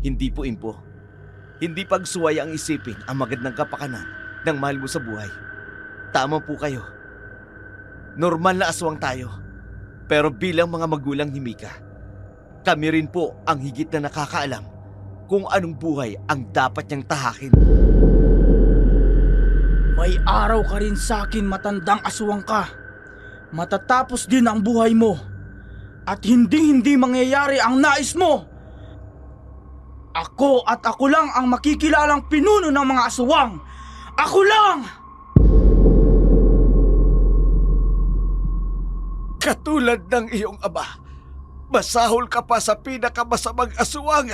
Hindi po, Impo. Hindi pagsuway ang isipin ang magandang kapakanan ng mahal mo sa buhay. Tama po kayo. Normal na aswang tayo. Pero bilang mga magulang ni Mika, kami rin po ang higit na nakakaalam kung anong buhay ang dapat niyang tahakin. May araw ka rin sa akin, matandang aswang ka. Matatapos din ang buhay mo. At hindi mangyayari ang nais mo. Ako at ako lang ang makikilalang pinuno ng mga aswang. Ako lang! Katulad ng iyong ama, masahol ka pa sa pinakamasamang aswang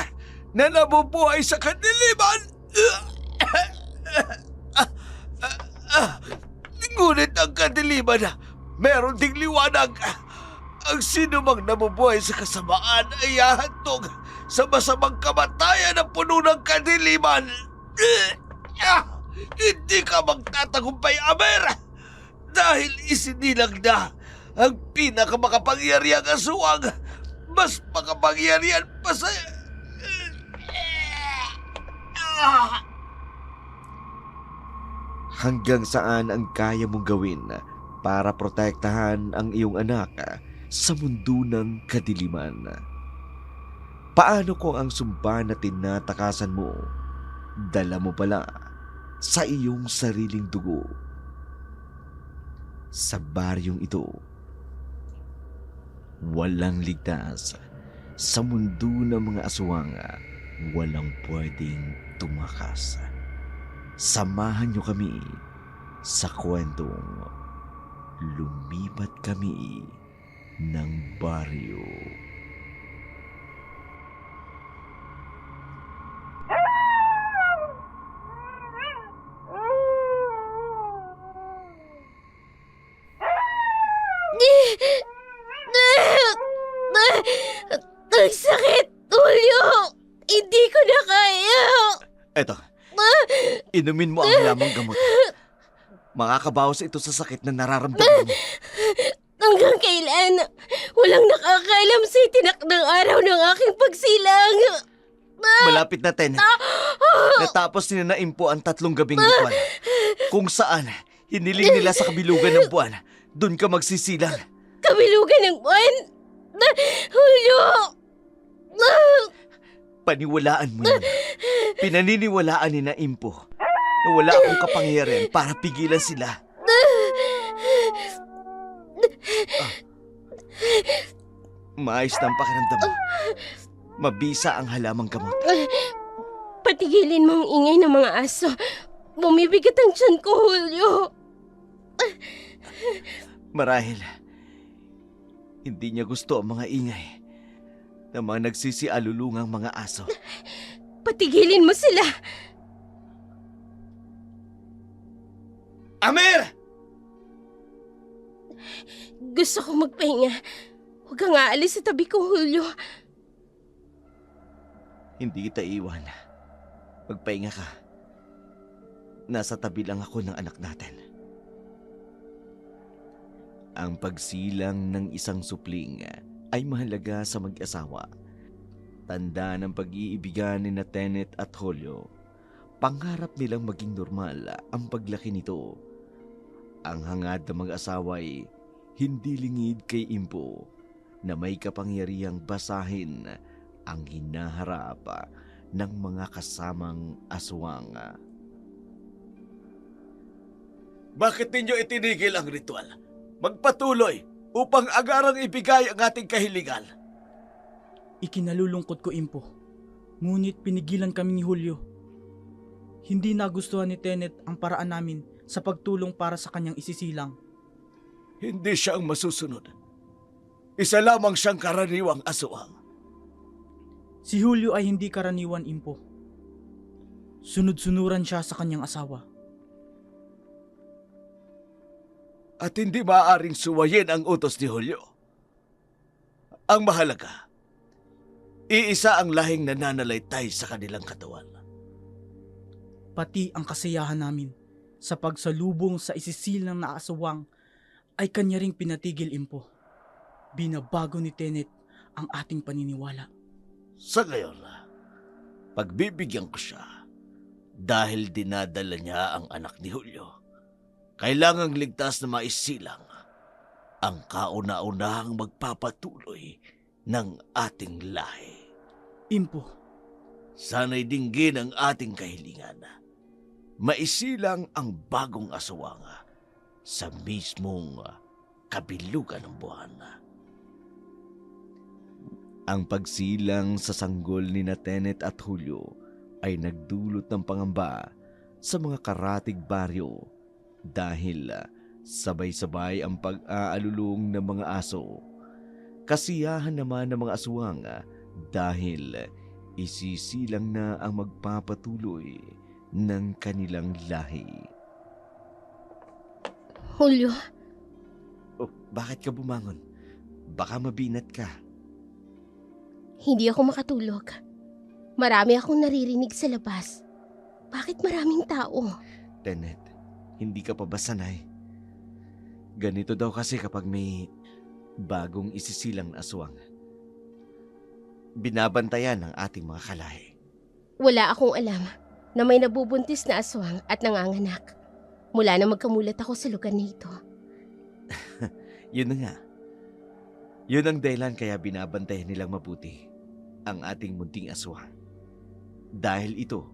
na nabubuhay sa kadiliman. Ngunit ang kadiliman, meron ding liwanag. Ang sinumang nabubuhay sa kasamaan ay hahantong sa masamang kamatayan ng puno ng kadiliman. Hindi ka magtatagumpay, Amer, dahil isinilang na ang pinakamakapangyarihang aswang. Mas makapangyarihan pa sa... Hanggang saan ang kaya mong gawin para protektahan ang iyong anak sa mundo ng kadiliman? Paano kung ang sumpa na tinatakasan mo, dala mo pala sa iyong sariling dugo? Sa baryong ito, walang ligtas. Sa mundo ng mga aswang, walang pwedeng tumakas. Samahan niyo kami sa kwentong Lumipat Kami ng Baryo. Ang sakit, Julio! Hindi ko na kaya! Eto, inumin mo ang lamang gamot. Makakabawas ito sa sakit na nararamdaman mo. Hanggang kailan? Walang nakakaalam sa itinakdang araw ng aking pagsilang. Malapit na, Tenet. Natapos nila na Impo ang 3 gabing ritual. Kung saan, hiniling nila sa kabilugan ng buwan. Doon ka magsisilang. Kabilugan ng buwan? Julio! Paniwalaan mo yun. Pinaniniwalaan ni na Impo na wala akong kapangyarihan para pigilan sila. Maayos na ang pakiramdam mo. Mabisa ang halamang gamot. Patigilin mo ang ingay ng mga aso. Bumibigat ang tiyan ko, Julio. Marahil, hindi niya gusto ang mga ingay ng mga nagsisialulungang mga aso. Patigilin mo sila. Amer! Gusto ko magpahinga. Huwag kang aalis sa tabi ko, Julio. Hindi kita iwan. Magpahinga ka. Nasa tabi lang ako ng anak natin. Ang pagsilang ng isang supling ay mahalaga sa mag-asawa. Tanda ng pag-iibigan ni Tenet at Julio. Pangarap nilang maging normal ang paglaki nito. Ang hangad ng mag-asawa ay hindi lingid kay Impo na may kapangyarihang basahin ang hinaharap ng mga kasamang aswang. Bakit ninyo itinigil ang ritual? Magpatuloy upang agarang ibigay ang ating kahilingan. Ikinalulungkot ko, Impo. Ngunit pinigilan kami ni Julio. Hindi nagustuhan ni Tenet ang paraan namin sa pagtulong para sa kanyang isisilang. Hindi siya ang masusunod. Isa lamang siyang karaniwang aswang. Si Julio ay hindi karaniwan, Impo. Sunod-sunuran siya sa kanyang asawa. At hindi maaaring suwayin ang utos ni Julio. Ang mahalaga, iisa ang lahing nananalaytay sa kanilang katawan. Pati ang kasiyahan namin sa pagsalubong sa isisilang na aswang ay kanya ring pinatigil, Impo. Binabago ni Tenet ang ating paniniwala. Sa ngayon, Pagbibigyan ko siya dahil dinadala niya ang anak ni Julio. Kailangang ligtas na maisilang ang kauna-unahang magpapatuloy ng ating lahi. Impo, Sana'y dinggin ang ating kahilingan. Maisilang ang bagong aswang sa mismong kabilugan ng buwan. Ang pagsilang sa sanggol ni Tenet at Julio ay nagdulot ng pangamba sa mga karatig baryo dahil sabay-sabay ang pag-aalulong ng mga aso. Kasiyahan naman ng mga aswang dahil isisilang na ang magpapatuloy ng kanilang lahi. Julio, Oh, bakit ka bumangon? Baka mabinat ka. hindi ako makatulog. Marami akong naririnig sa labas. Bakit maraming tao? Tenet, hindi ka pa ba sanay? Ganito daw kasi kapag may bagong isisilang na aswang. Binabantayan ng ating mga kalahi. Wala akong alam na may nabubuntis na aswang at nanganganak. Mula na magkamulat ako sa lugar na ito. Yun na nga. Yun ang dahilan kaya binabantayan nilang mabuti ang ating munting aswang. Dahil ito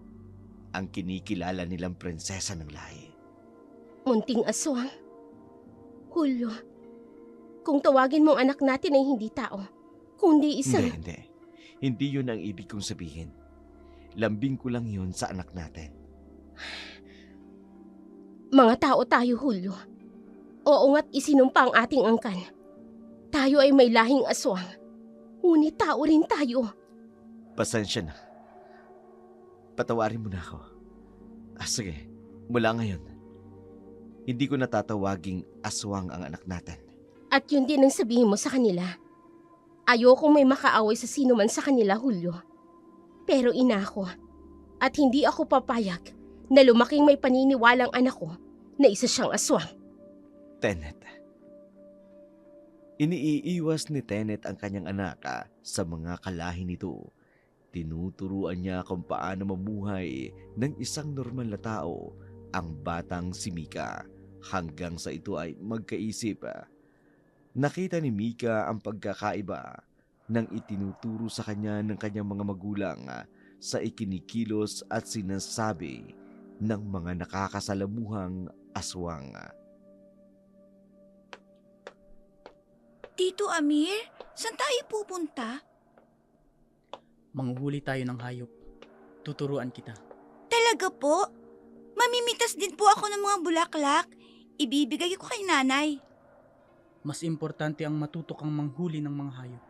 ang kinikilala nilang prinsesa ng lahi. Munting aswang? Julio, kung tawagin mong anak natin ay hindi tao, kundi isang... Hindi. Hindi yun ang ibig kong sabihin. Lambing ko lang yun sa anak natin. Mga tao tayo, Julio. Oo nga't isinumpa ang ating angkan. Tayo ay may lahing aswang. Ngunit tao rin tayo. Pasensya na. Patawarin mo na ako. Sige, mula ngayon, hindi ko natatawaging aswang ang anak natin. At yun din ang sabihin mo sa kanila. Ayokong may makaaway sa sino man sa kanila, Julio. Pero ina ako. At hindi ako papayag na lumaking may paniniwalang anak ko na isa siyang aswang. Tenet. Iniiiwas ni Tenet ang kanyang anak sa mga kalahi nito. Tinuturuan niya kung paano mamuhay ng isang normal na tao ang batang si Mika hanggang sa ito ay magkaisip. Nakita ni Mika ang pagkakaiba nang itinuturo sa kanya ng kanyang mga magulang sa ikinikilos at sinasabi ng mga nakakasalamuhang aswang. Tito Amir, saan tayo pupunta? manghuhuli tayo ng hayop. Tuturuan kita. Talaga po? Mamimitas din po ako ng mga bulaklak. Ibibigay ko kay nanay. Mas importante ang matuto kang manghuli ng mga hayop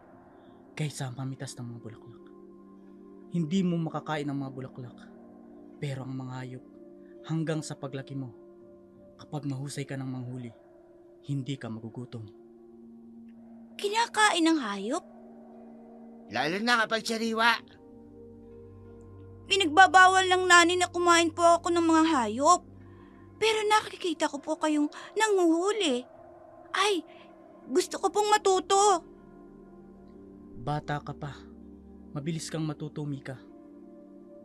kaysa mamitas ng mga bulaklak. Hindi mo makakain ng mga bulaklak, pero ang mga hayop hanggang sa paglaki mo, kapag mahusay ka ng manghuli, hindi ka magugutom. Kinakain ng hayop? Lalo na kapag sariwa. Pinagbabawal ng nanay na kumain po ako ng mga hayop. Pero nakikita ko po kayong nanguhuli. Ay, gusto ko pong matuto. Bata ka pa, mabilis kang matuto, Mika.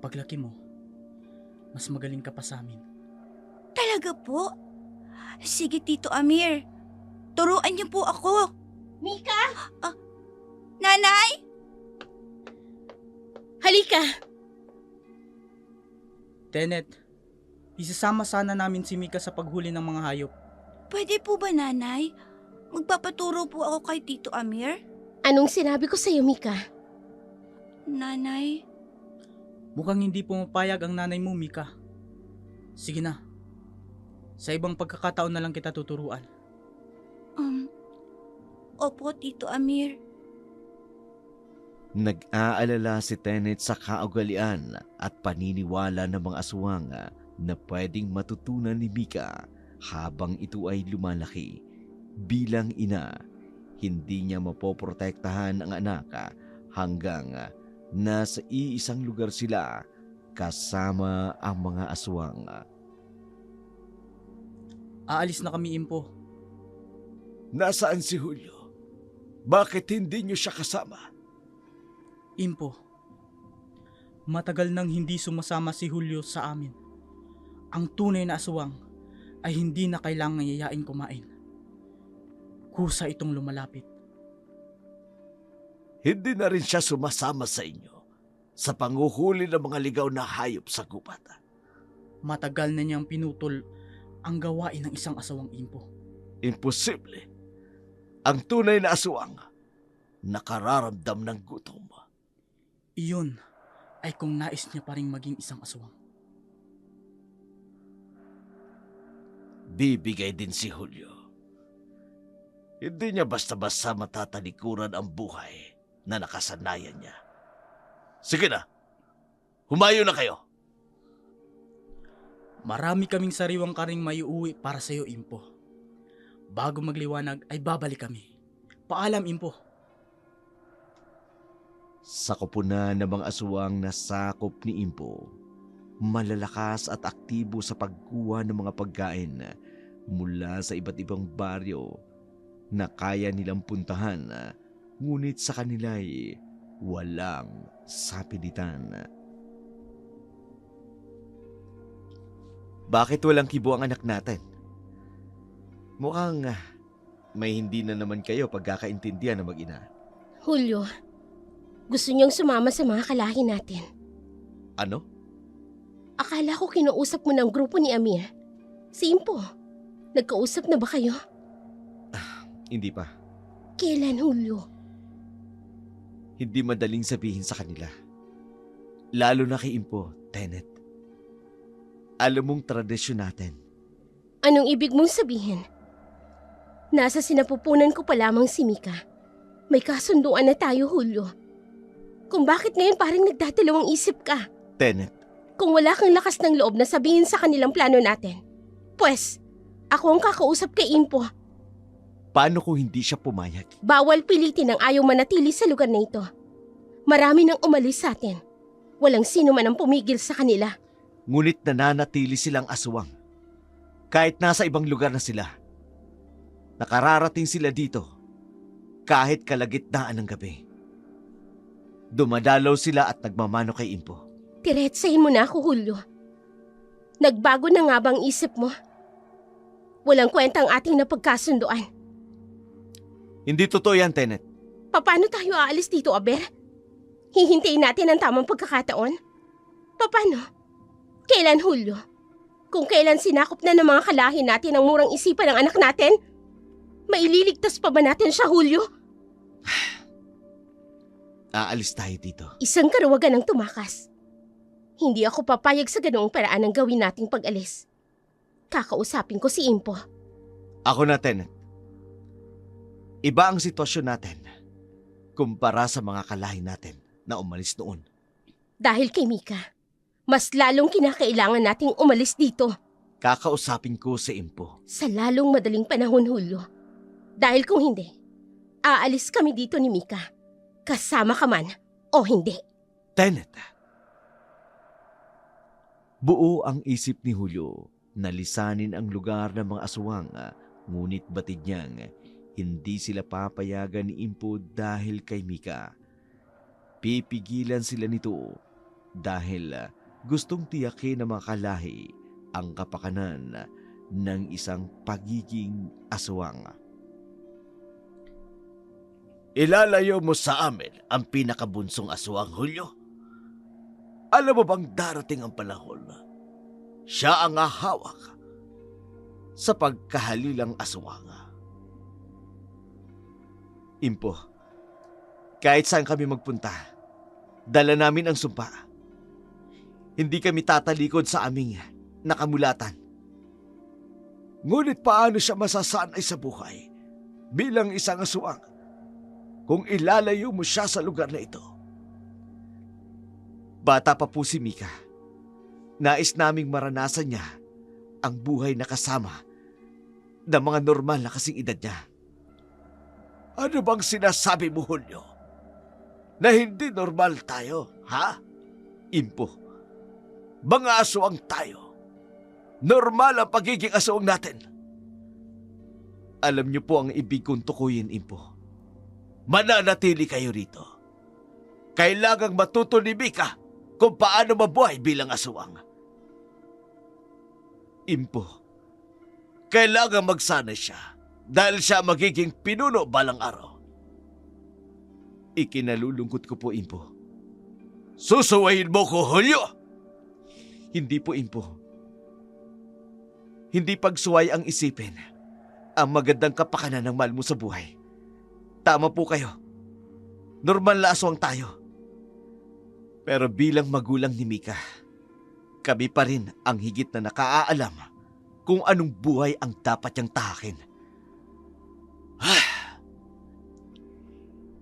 Paglaki mo, mas magaling ka pa sa amin. Talaga po? Sige, Tito Amir. Turuan niyo po ako. Mika! Nanay? Halika! Tenet, isasama sana namin si Mika sa paghuli ng mga hayop. Pwede po ba, nanay? Magpapaturo po ako kay Tito Amir? Anong sinabi ko sa'yo, Mika? Nanay? Mukhang hindi pumapayag ang nanay mo, Mika. Sige na. Sa ibang pagkakataon na lang kita tuturuan. Opo, Tito Amir. Nag-aalala si Tenet sa kaugalian at paniniwala ng mga aswang na pwedeng matutunan ni Mika habang ito ay lumalaki. Bilang ina, hindi niya mapoprotektahan ang anak hanggang nasa iisang lugar sila kasama ang mga aswang. Aalis na kami, Impo. Nasaan si Julio? Bakit hindi niyo siya kasama? Impo, Matagal nang hindi sumasama si Julio sa amin. Ang tunay na aswang ay hindi na kailangang yayain kumain. Kusa itong lumalapit. Hindi na rin siya sumasama sa inyo sa panguhuli ng mga ligaw na hayop sa gubat. Matagal na niyang pinutol ang gawain ng isang asawang impo. Imposible. Ang tunay na aswang nakararamdam ng gutom. Iyon ay kung nais niya pa rin maging isang aswang. Bibigay din si Julio. Hindi niya basta-basta matatalikuran ang buhay na nakasanayan niya. Sige na, humayo na kayo. Marami kaming sariwang karing maiuwi para sa iyo, Impo. Bago magliwanag ay babalik kami. Paalam, Impo. Sa koponan ng mga aswang na sakop ni Impo, malalakas at aktibo sa pagkuha ng mga pagkain mula sa iba't ibang baryo na kaya nilang puntahan, ngunit sa kanila'y walang sapilitan. Bakit walang kibo ang anak natin? Mukhang may hindi na naman kayo pagkakaintindihan ng mag-ina. Julio, gusto niyang sumama sa mga kalahi natin. Ano? Akala ko kinausap mo ng grupo ni Amir. Si Impo, nagkausap na ba kayo? Hindi pa. Kailan, Julio? Hindi madaling sabihin sa kanila. Lalo na kay Impo, Tenet. Alam mong tradisyon natin. Anong ibig mong sabihin? Nasa sinapupunan ko pa lamang si Mika. May kasunduan na tayo, Julio. Kung bakit ngayon parang nagdadalawang isip ka? Tenet, Kung wala kang lakas ng loob na sabihin sa kanilang plano natin, pues, ako ang kakausap kay Impo. paano kung hindi siya pumayag? Bawal pilitin ang ayaw manatili sa lugar na ito. Marami nang umalis sa atin. Walang sino man ang pumigil sa kanila. Ngunit nananatili silang aswang. Kahit nasa ibang lugar na sila. Nakararating sila dito kahit kalagitnaan ng gabi. Dumadalaw sila at nagmamano kay Impo. Tiretsahin mo na ako, Julio. Nagbago na nga bang isip mo? Walang kwenta ang ating napagkasunduan. Hindi totoo yan, Tenet. Paano tayo aalis dito, Aber? Hihintayin natin ang tamang pagkakataon? Paano? Kailan, Julio? Kung kailan sinakop na ng mga kalahi natin ang murang isipan ng anak natin? Maililigtas pa ba natin siya, Julio? Aalis tayo dito. Isang karawagan ang tumakas. Hindi ako papayag sa ganoong paraan ang gawin nating pag-alis. Kakausapin ko si Impo. Ako na, Tenet. Iba ang sitwasyon natin kumpara sa mga kalahi natin na umalis noon. Dahil kay Mika, mas lalong kinakailangan nating umalis dito. Kakausapin ko si Impo. Sa lalong madaling panahon, Julio. Dahil kung hindi, aalis kami dito ni Mika. Kasama ka man o hindi. Tenet. Buo ang isip ni Julio na lisanin ang lugar ng mga aswang, ngunit batid niyang hindi sila papayagan ni Impo dahil kay Mika. Pipigilan sila nito dahil gustong tiyakin ng mga kalahi ang kapakanan ng isang pagiging aswang. Ilalayo mo sa amin ang pinakabunsong aswang, Julio? Alam mo bang darating ang panahon? Siya ang hahawak sa pagkahalilang aswang. Impo, kahit saan kami magpunta, dala namin ang sumpa. Hindi kami tatalikod sa aming nakamulatan. Ngunit paano siya masasanay sa buhay bilang isang aswang kung ilalayo mo siya sa lugar na ito? Bata pa po si Mika. Nais naming maranasan niya ang buhay na kasama ng mga normal na kasing edad niya. Ano bang sinasabi mo, Julio? Na hindi normal tayo, ha? Impo, mga aswang tayo. Normal ang pagiging aswang natin. Alam niyo po ang ibig kong tukuyin, Impo. Mananatili kayo rito. Kailangang matuto ni Mika kung paano mabuhay bilang aswang. Impo, kailangan magsanay siya dahil siya magiging pinuno balang araw. Ikinalulungkot ko po, Impo. Susuwayin mo ko, Hulyo! Hindi po, Impo. Hindi pagsuway ang isipin ang magandang kapakanan ng mahal mo sa buhay. Tama po kayo. Normal na aswang tayo. Pero bilang magulang ni Mika, kami pa rin ang higit na nakaalam kung anong buhay ang dapat niyang tahakin.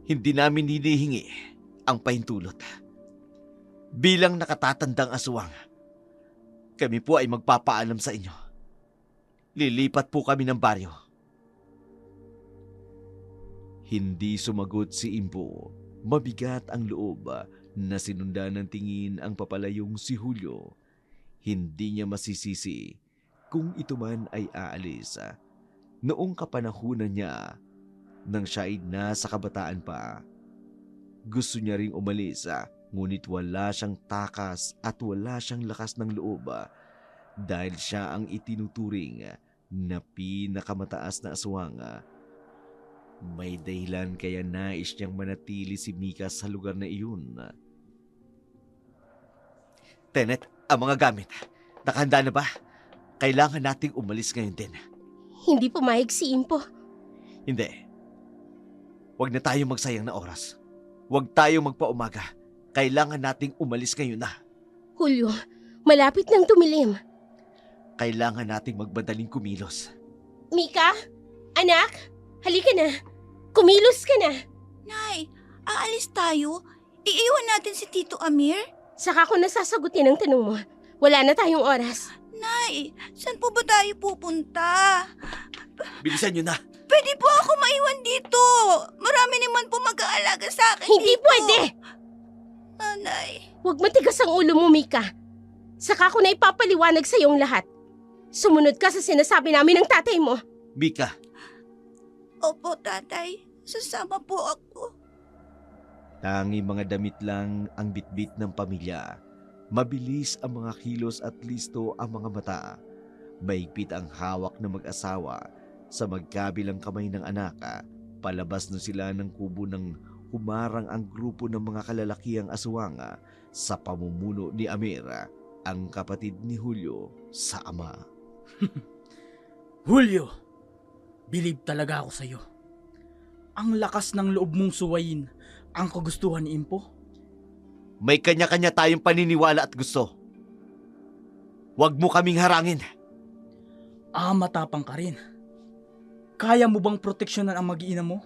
Hindi namin hinihingi ang pahintulot. Bilang nakatatandang aswang, kami po ay magpapaalam sa inyo. Lilipat po kami ng baryo. Hindi sumagot si Impo. Mabigat ang loob na sinundan ng tingin ang papalayong si Julio. Hindi niya masisisi kung ito man ay aalis. Noong kapanahunan niya, nang siya ay nasa kabataan pa, gusto niya ring umalis, ngunit wala siyang takas at wala siyang lakas ng loob dahil siya ang itinuturing na pinakamataas na aswang. May dahilan kaya nais niyang manatili si Mika sa lugar na iyon. Tenet, ang mga gamit. Nakahanda na ba? Kailangan nating umalis ngayon din. Hindi pumayag si Impo. Hindi. Huwag na tayong magsayang na oras. Huwag tayong magpaumaga. Kailangan nating umalis ngayon na. Julio, malapit nang tumilim. Kailangan nating magbadaling kumilos. Mika? Anak? Halika na. Kumilos ka na. Nay, aalis tayo? Iiwan natin si Tito Amir? Saka ko nasasagutin ang tanong mo. Wala na tayong oras. Nay, saan po ba tayo pupunta? Bilisan nyo na. Pwede po ako maiwan dito. Marami naman po mag-aalaga sa akin Hindi dito. pwede! Nanay. Huwag matigas ang ulo mo, Mika. Saka ko na ipapaliwanag sa iyong lahat. Sumunod ka sa sinasabi namin ng tatay mo. Mika, Opo, tatay. Sasama po ako. tangi mga damit lang ang bitbit ng pamilya. Mabilis ang mga kilos at listo ang mga mata. Mahigpit ang hawak ng mag-asawa sa magkabilang kamay ng anak. Palabas na sila ng kubo ng humarang ang grupo ng mga kalalakihang aswang sa pamumuno ni Amir, ang kapatid ni Julio sa ama. Julio, believe talaga ako sa'yo. Ang lakas ng loob mong suwayin ang kagustuhan ni Impo. May kanya-kanya tayong paniniwala at gusto. Huwag mo kaming harangin. Matapang ka rin. Kaya mo bang proteksyonan ang mag-iina mo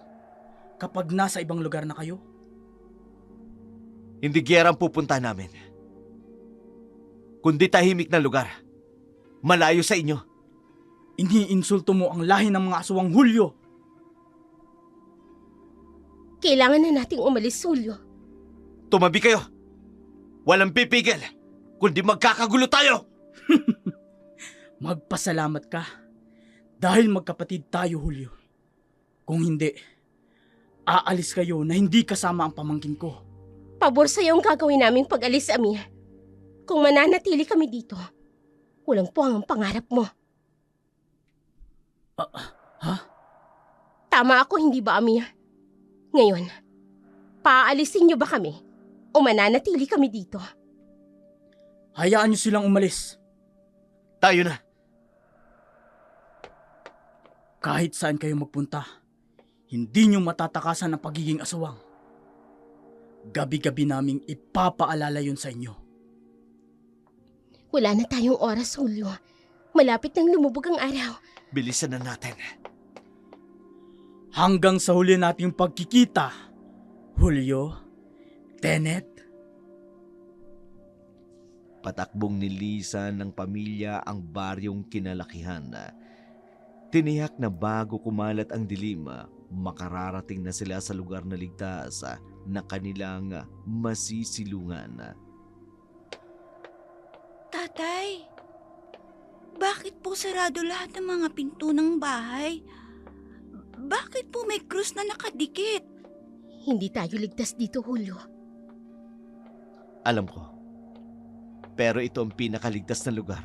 kapag nasa ibang lugar na kayo? Hindi giyera ang pupunta namin. Kundi tahimik na lugar. Malayo sa inyo. Iniinsulto mo ang lahi ng mga aswang, Julio. Kailangan na nating umalis, Julio. Tumabi kayo. Walang pipigil. Kundi magkakagulo tayo. Magpasalamat ka dahil magkapatid tayo, Julio. Kung hindi, aalis kayo na hindi kasama ang pamangkin ko. Pabor sa'yo ang gagawin naming pag-alis, Amir. Kung mananatili kami dito, walang puwang ang pangarap mo. Ha? Tama ako, hindi ba, Amir? Ngayon, paaalisin niyo ba kami? O mananatili kami dito? Hayaan niyo silang umalis. Tayo na. Kahit saan kayo magpunta, hindi niyo matatakasan ang pagiging aswang. Gabi-gabi naming ipapaalala yun sa inyo. Wala na tayong oras, Julio. Malapit nang lumubog ang araw. Bilisan na natin. Hanggang sa huli nating pagkikita, Julio, Tenet. Patakbong nilisan ng pamilya ang baryong kinalakihan. Tiniyak na bago kumalat ang dilim, makararating na sila sa lugar na ligtas na kanilang masisilungan. Tatay, bakit po sarado lahat ng mga pinto ng bahay? Bakit po may krus na nakadikit? Hindi tayo ligtas dito, Julio. Alam ko, Pero ito ang pinakaligtas na lugar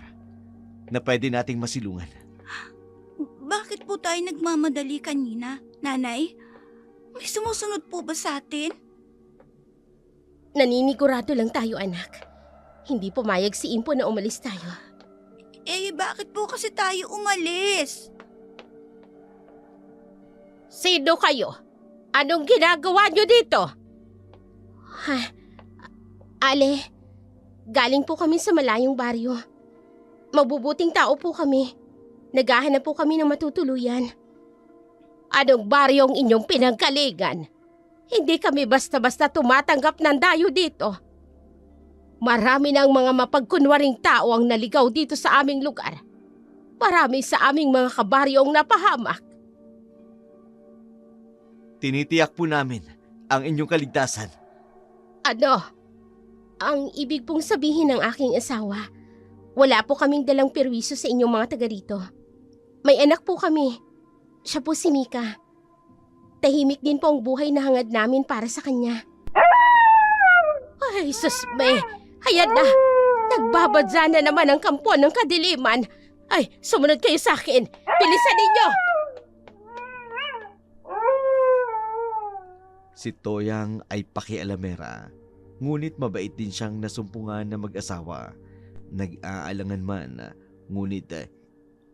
na pwede nating masilungan. Bakit po tayo nagmamadali kanina, Nanay? May sumusunod po ba sa atin? Naninigurado lang tayo, anak. Hindi pumayag si Impo na umalis tayo. Bakit po kasi tayo umalis? Sino kayo? Anong ginagawa niyo dito? Ale, galing po kami sa malayong baryo. Mabubuting tao po kami. Naghahanap po kami ng matutuluyan. Anong baryong inyong pinanggalingan? Hindi kami basta-basta tumatanggap ng dayo dito. Marami ng mga mapagkunwaring tao ang naligaw dito sa aming lugar. Marami sa aming mga kabaryong napahamak. Tinitiyak po namin ang inyong kaligtasan. Ano? Ang ibig pong sabihin ng aking asawa, wala po kaming dalang perwiso sa inyong mga taga rito. May anak po kami. Siya po si Mika. Tahimik din po ang buhay na hangad namin para sa kanya. Ay, susme! Ayan na! Nagbabadya na naman ang kampo ng kadiliman. Ay, sumunod kayo sa akin! Bilisan ninyo! Si Toyang ay pakialamera, ngunit mabait din siyang nasumpungan na mag-asawa. Nag-aalangan man, ngunit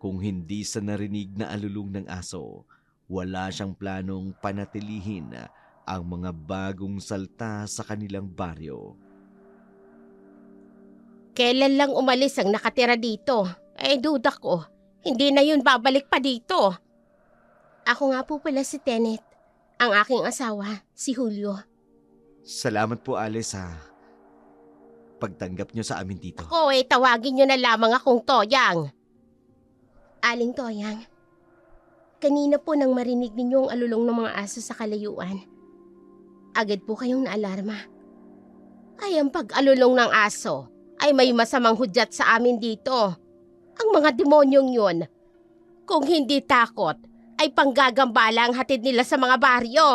kung hindi sa narinig na alulong ng aso, wala siyang planong panatilihin ang mga bagong salta sa kanilang baryo. Kailan lang umalis ang nakatira dito? Duda ko. Hindi na yun babalik pa dito. Ako nga po pala si Tenet. Ang aking asawa, si Julio. Salamat po, Ale, sa pagtanggap niyo sa amin dito. Tawagin nyo na lamang akong Toyang. Aling Toyang, kanina po nang marinig ninyo ang alulong ng mga aso sa kalayuan, agad po kayong naalarma. Ay, ang pag-alulong ng aso ay may masamang hudyat sa amin dito. Ang mga demonyong yun, kung hindi takot, ay panggagambala ang hatid nila sa mga baryo.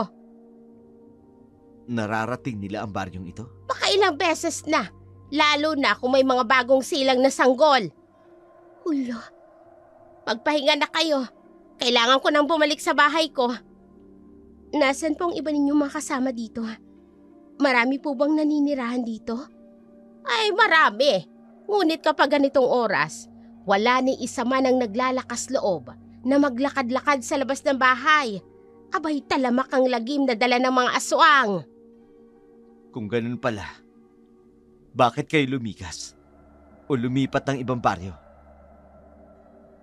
Nararating nila ang baryong ito? Baka ilang beses na, lalo na kung may mga bagong silang na sanggol. Hulo, magpahinga na kayo. Kailangan ko nang bumalik sa bahay ko. Nasaan pong iba ninyong mga kasama dito? Marami po bang naninirahan dito? Ay, marami. Ngunit kapag ganitong oras, wala ni isa man ang naglalakas loob na maglakad-lakad sa labas ng bahay. Abay, talamak ang lagim na dala ng mga aswang. Kung ganun pala, bakit kayo lumikas? O lumipat ng ibang baryo?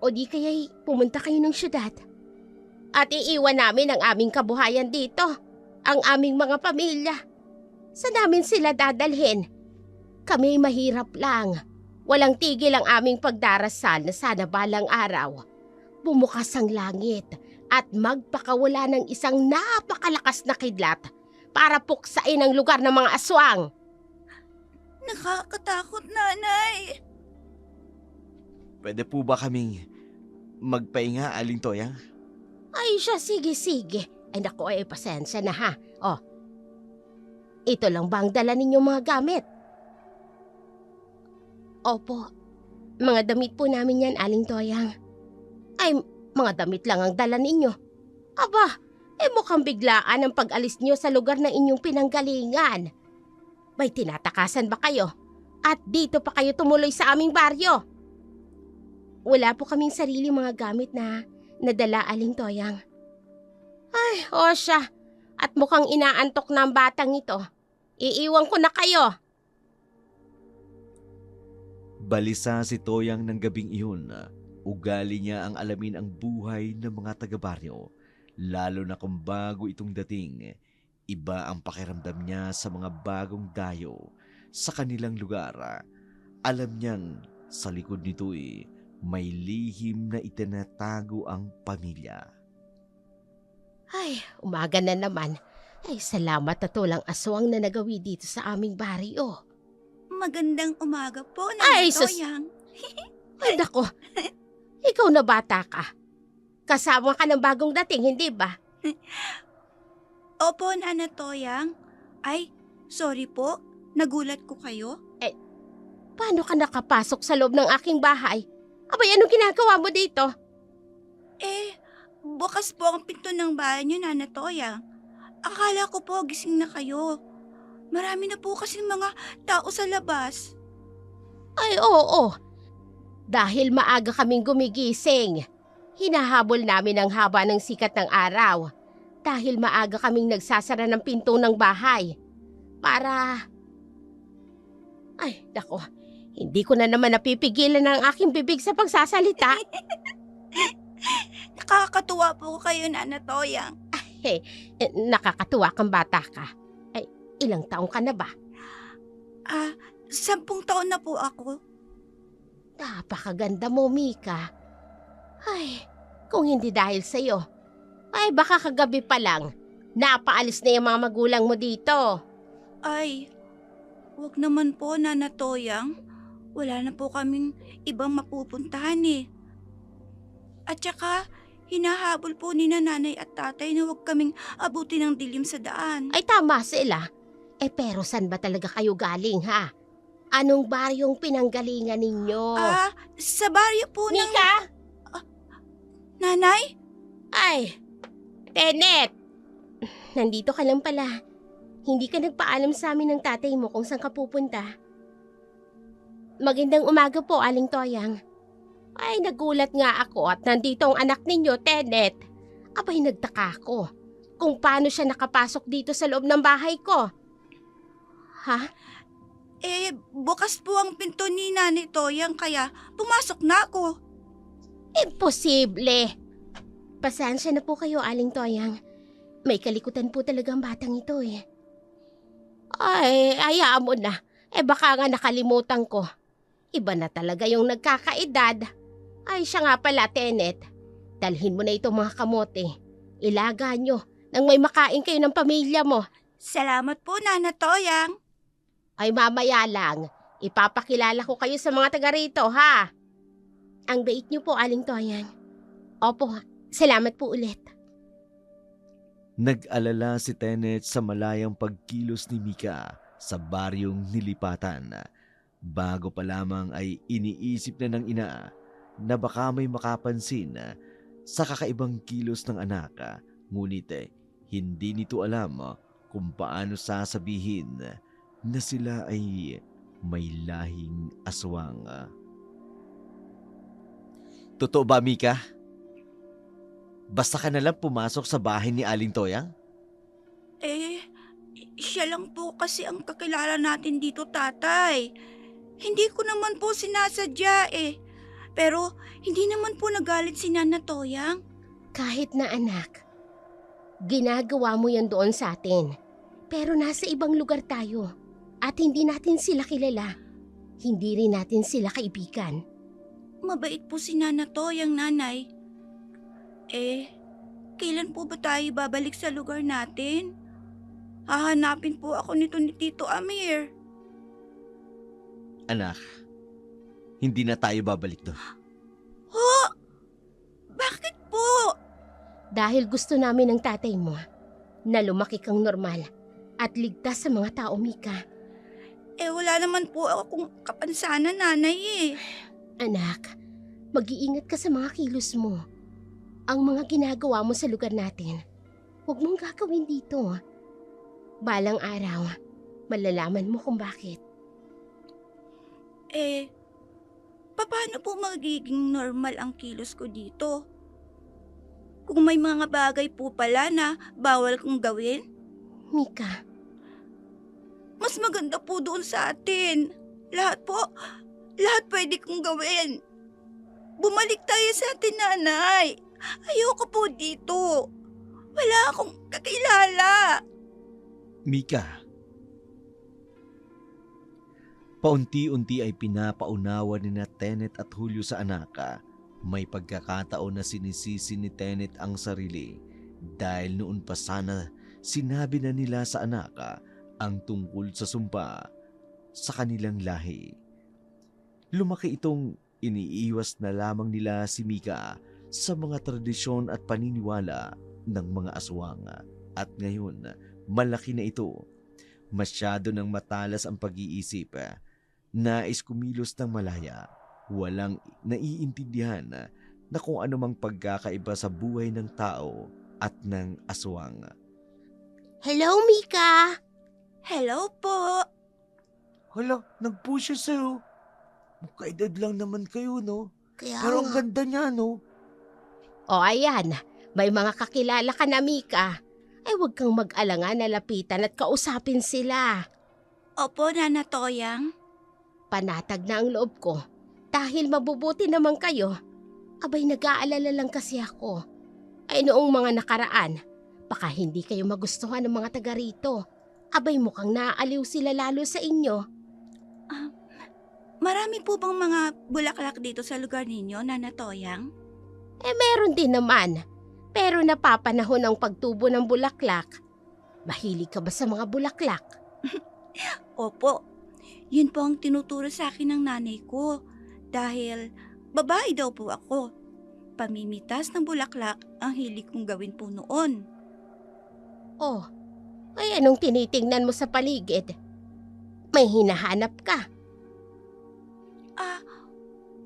O di kaya'y pumunta kayo ng syudad. At iiwan namin ang aming kabuhayan dito, ang aming mga pamilya. Saan namin sila dadalhin? Kami mahirap lang. Walang tigil ang aming pagdarasal na sana balang araw bumukas ang langit at magpakawala ng isang napakalakas na kidlat para puksain ang lugar ng mga aswang. Nakakatakot, Nanay. Pwede po ba kaming magpahinga, Aling Toyang? Ay siya, sige. Ay naku, pasensya na ha. Ito lang ba ang dala ninyong mga gamit? Opo, mga damit po namin yan, Aling Toyang. Ay, mga damit lang ang dala ninyo. Aba, mukhang biglaan ang pag-alis nyo sa lugar na inyong pinanggalingan. May tinatakasan ba kayo? At dito pa kayo tumuloy sa aming baryo? Wala po kaming sarili mga gamit na nadala, Aling Toyang. Ay, siya. At mukhang inaantok na ang batang ito. Iiwan ko na kayo. Balisa si Toyang ng gabing iyon. Ugali niya ang alamin ang buhay ng mga taga-baryo, lalo na kung bago itong dating. Iba ang pakiramdam niya sa mga bagong dayo sa kanilang lugar. Alam niyang sa likod nito'y may lihim na itinatago ang pamilya. Ay, umaga na naman. Ay, salamat na tulang aswang na nagawi dito sa aming baryo. Magandang umaga po, Ay, Nanay sus- Toyang. Ay, nako. Ikaw na bata ka. Kasama ka ng bagong dating, hindi ba? Opo, Nanay Toyang. Ay, sorry po. Nagulat ko kayo. Paano ka nakapasok sa loob ng aking bahay? Abay, anong ginagawa mo dito? Bukas po ang pinto ng bahay niyo, Nana Toyang. Akala ko po gising na kayo. Marami na po kasing mga tao sa labas. Ay, oo. Dahil maaga kaming gumigising. Hinahabol namin ang haba ng sikat ng araw. Dahil maaga kaming nagsasara ng pinto ng bahay. Para... Ay, nako. Hindi ko na naman napipigilan ang aking bibig sa pagsasalita. Nakakatuwa po kayo, Nana Toyang. Nakakatuwa kang bata ka. Ay, ilang taong ka na ba? 10 taon na po ako. Napakaganda mo, Mika. Ay, kung hindi dahil sa'yo, ay baka kagabi pa lang, napaalis na yung mga magulang mo dito. Ay, wag naman po, Nana Toyang. Wala na po kaming ibang mapupuntahan eh. At saka, hinahabol po ni nanay at tatay na wag kaming abutin ng dilim sa daan. Ay tama sila. Pero saan ba talaga kayo galing, ha? Anong baryong pinanggalingan ninyo? Sa baryo po ng... Mika? Nanay? Ay, Tenet! Nandito ka lang pala. Hindi ka nagpaalam sa amin ng tatay mo kung saan ka pupunta. Magandang umaga po, Aling Toyang. Ay, nagulat nga ako at nandito ang anak ninyo, Tenet. Abay, nagtaka ako kung paano siya nakapasok dito sa loob ng bahay ko. Ha? Bukas po ang pinto ni Nanay Toyang kaya pumasok na ako. Imposible! Pasensya na po kayo, Aling Toyang. May kalikutan po talaga ang batang ito eh. Ay, hayaan mo na. Baka nga nakalimutan ko. Iba na talaga yung nagkakaedad. Ay, siya nga pala, Tenet. Dalhin mo na itong mga kamote. Ilaga nyo nang may makain kayo ng pamilya mo. Salamat po, Nana Toyang. Ay, mamaya lang. Ipapakilala ko kayo sa mga taga rito, ha? Ang bait nyo po, Aling Toyang. Opo, salamat po ulit. Nag-alala si Tenet sa malayang pagkilos ni Mika sa baryong nilipatan. Bago pa lamang ay iniisip na ng ina na baka may makapansin sa kakaibang kilos ng anak. Ngunit hindi nito alam kung paano sasabihin na sila ay may lahing aswang. Totoo ba, Mika? Basta ka na lang pumasok sa bahay ni Aling Toyang? Siya lang po kasi ang kakilala natin dito, tatay. Hindi ko naman po sinasadya eh. Pero hindi naman po nagalit si Nana Toyang. Kahit na anak, ginagawa mo yan doon sa atin. Pero nasa ibang lugar tayo. At hindi natin sila kilala. Hindi rin natin sila kaibigan. Mabait po si Nana Toyang, nanay. Kailan po ba tayo babalik sa lugar natin? Hahanapin po ako nito ni Tito Amir. Anak, hindi na tayo babalik doon. Bakit po? Dahil gusto namin ng tatay mo na lumaki kang normal at ligtas sa mga tao, Mika. Wala naman po akong kapansanan, nanay eh. Anak, mag-iingat ka sa mga kilos mo. Ang mga ginagawa mo sa lugar natin, huwag mong gagawin dito. Balang araw, malalaman mo kung bakit. Paano po magiging normal ang kilos ko dito? Kung may mga bagay po pala na bawal kong gawin? Mika, Mas maganda po doon sa atin. Lahat pwede kong gawin. Bumalik tayo sa atin, nanay. Ayoko po dito. Wala akong kakilala. Mika, paunti-unti ay pinapaunawa ni Tenet at Julio sa anak. May pagkakataon na sinisisi ni Tenet ang sarili dahil noon pa sana sinabi na nila sa anak ang tungkol sa sumpa sa kanilang lahi. Lumaki itong iniiwas na lamang nila si Mika sa mga tradisyon at paniniwala ng mga aswang. At ngayon, malaki na ito. Masyado nang matalas ang pag-iisip. Nais kumilos ng malaya, walang naiintindihan na kung anumang pagkakaiba sa buhay ng tao at ng aswang. Hello, Mika! Hello po. Hala, nag-push siya sa'yo. Magkaedad lang naman kayo, no? Kaya Pero ang ganda niya, no? O ayan, may mga kakilala ka na, Mika. Ay huwag kang mag-alangan na lapitan at kausapin sila. Opo, Nana Toyang. Panatag na ang loob ko. Dahil mabubuti naman kayo. Abay nag-aalala lang kasi ako. Ay noong mga nakaraan, baka hindi kayo magustuhan ng mga taga rito. Abay mukhang naaaliw sila lalo sa inyo. Marami po bang mga bulaklak dito sa lugar ninyo, Nana Toyang? Meron din naman. Pero napapanahon ang pagtubo ng bulaklak. Mahilig ka ba sa mga bulaklak? Opo. Yun po ang tinuturo sa akin ng nanay ko. Dahil babae daw po ako. Pamimitas ng bulaklak ang hilig kong gawin po noon. Oh, ay anong tinitingnan mo sa paligid? May hinahanap ka.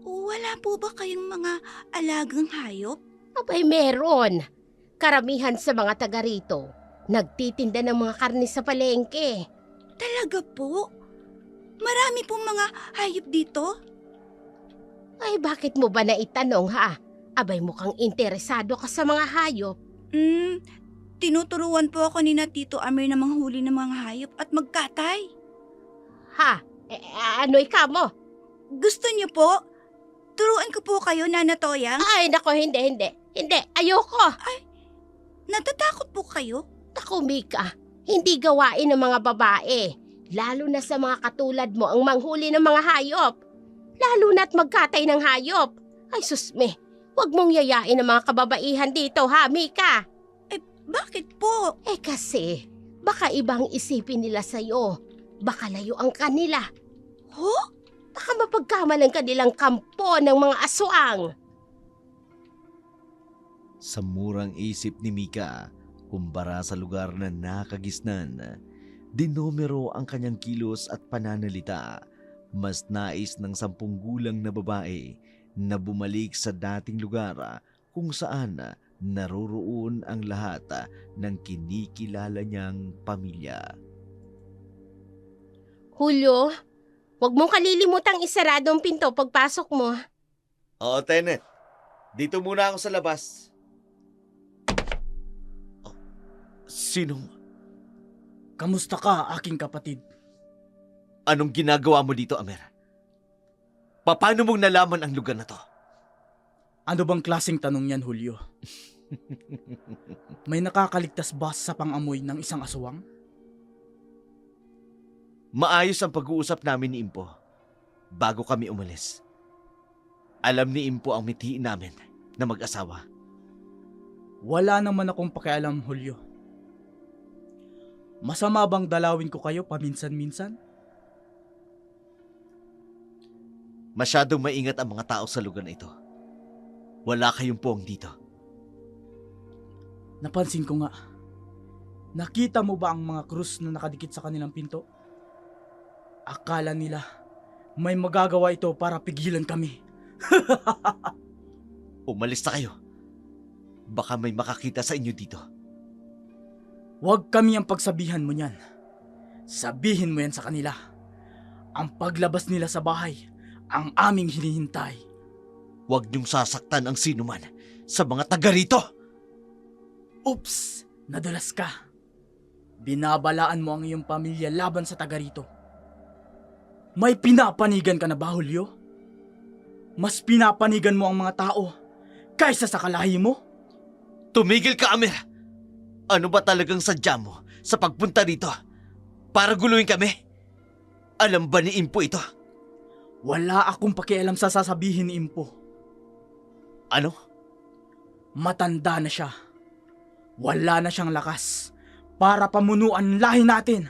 Wala po ba kayong mga alagang hayop? Abay meron. Karamihan sa mga taga rito, nagtitinda ng mga karne sa palengke. Talaga po? Marami pong mga hayop dito? Ay bakit mo ba naitanong ha? Abay mukhang interesado ka sa mga hayop. Tinuturuan po ako ni na Tito Amir na manghuli ng mga hayop at magkatay. Ha? Ano ikaw mo? Gusto niyo po? Turuan ko po kayo, Nana Toyang. Ay nako hindi. Hindi, ayoko. Natatakot po kayo? Naku Mika, hindi gawain ng mga babae. Lalo na sa mga katulad mo ang manghuli ng mga hayop. Lalo na't magkatay ng hayop. Ay susme, huwag mong yayain ang mga kababaihan dito ha Mika. Bakit po? Kasi, baka ibang isipin nila sa'yo. Baka layo ang kanila. Ho? Baka mapagkamalang kanilang kampo ng mga aswang. Sa murang isip ni Mika, kumpara sa lugar na nakagisnan, dinomero ang kanyang kilos at pananalita. Mas nais ng 10 gulang na babae na bumalik sa dating lugar kung saan naroroon ang lahat ng kinikilala niyang pamilya. Julio, huwag mong kalilimutang isarado ang pinto pagpasok mo. Oo, Tenet. Dito muna ako sa labas. Sinong? Kamusta ka, aking kapatid? Anong ginagawa mo dito, Amer? Paano mong nalaman ang lugar na to? Ano bang klaseng tanong yan, Julio? May nakakaligtas ba sa pangamoy ng isang aswang? Maayos ang pag-uusap namin ni Impo bago kami umalis. Alam ni Impo ang mitiin namin na mag-asawa. Wala naman akong pakialam, Julio. Masama bang dalawin ko kayo paminsan-minsan? Masyadong maingat ang mga tao sa lugar na ito. Wala kayong puwang dito. Napansin ko nga. Nakita mo ba ang mga krus na nakadikit sa kanilang pinto? Akala nila may magagawa ito para pigilan kami. Umalis na kayo. Baka may makakita sa inyo dito. Huwag kami ang pagsabihan mo niyan. Sabihin mo yan sa kanila. Ang paglabas nila sa bahay, ang aming hinihintay. Huwag niyong sasaktan ang sinuman sa mga taga rito. Oops! Nadulas ka. Binabalaan mo ang iyong pamilya laban sa taga rito. May pinapanigan ka na ba, Julio? Mas pinapanigan mo ang mga tao kaysa sa kalahi mo? Tumigil ka, Amir! Ano ba talagang sadya mo sa pagpunta dito? Para guluhin kami? Alam ba ni Impo ito? Wala akong pakialam sa sasabihin ni Impo. Ano? Matanda na siya. Wala na siyang lakas para pamunuan lahi natin.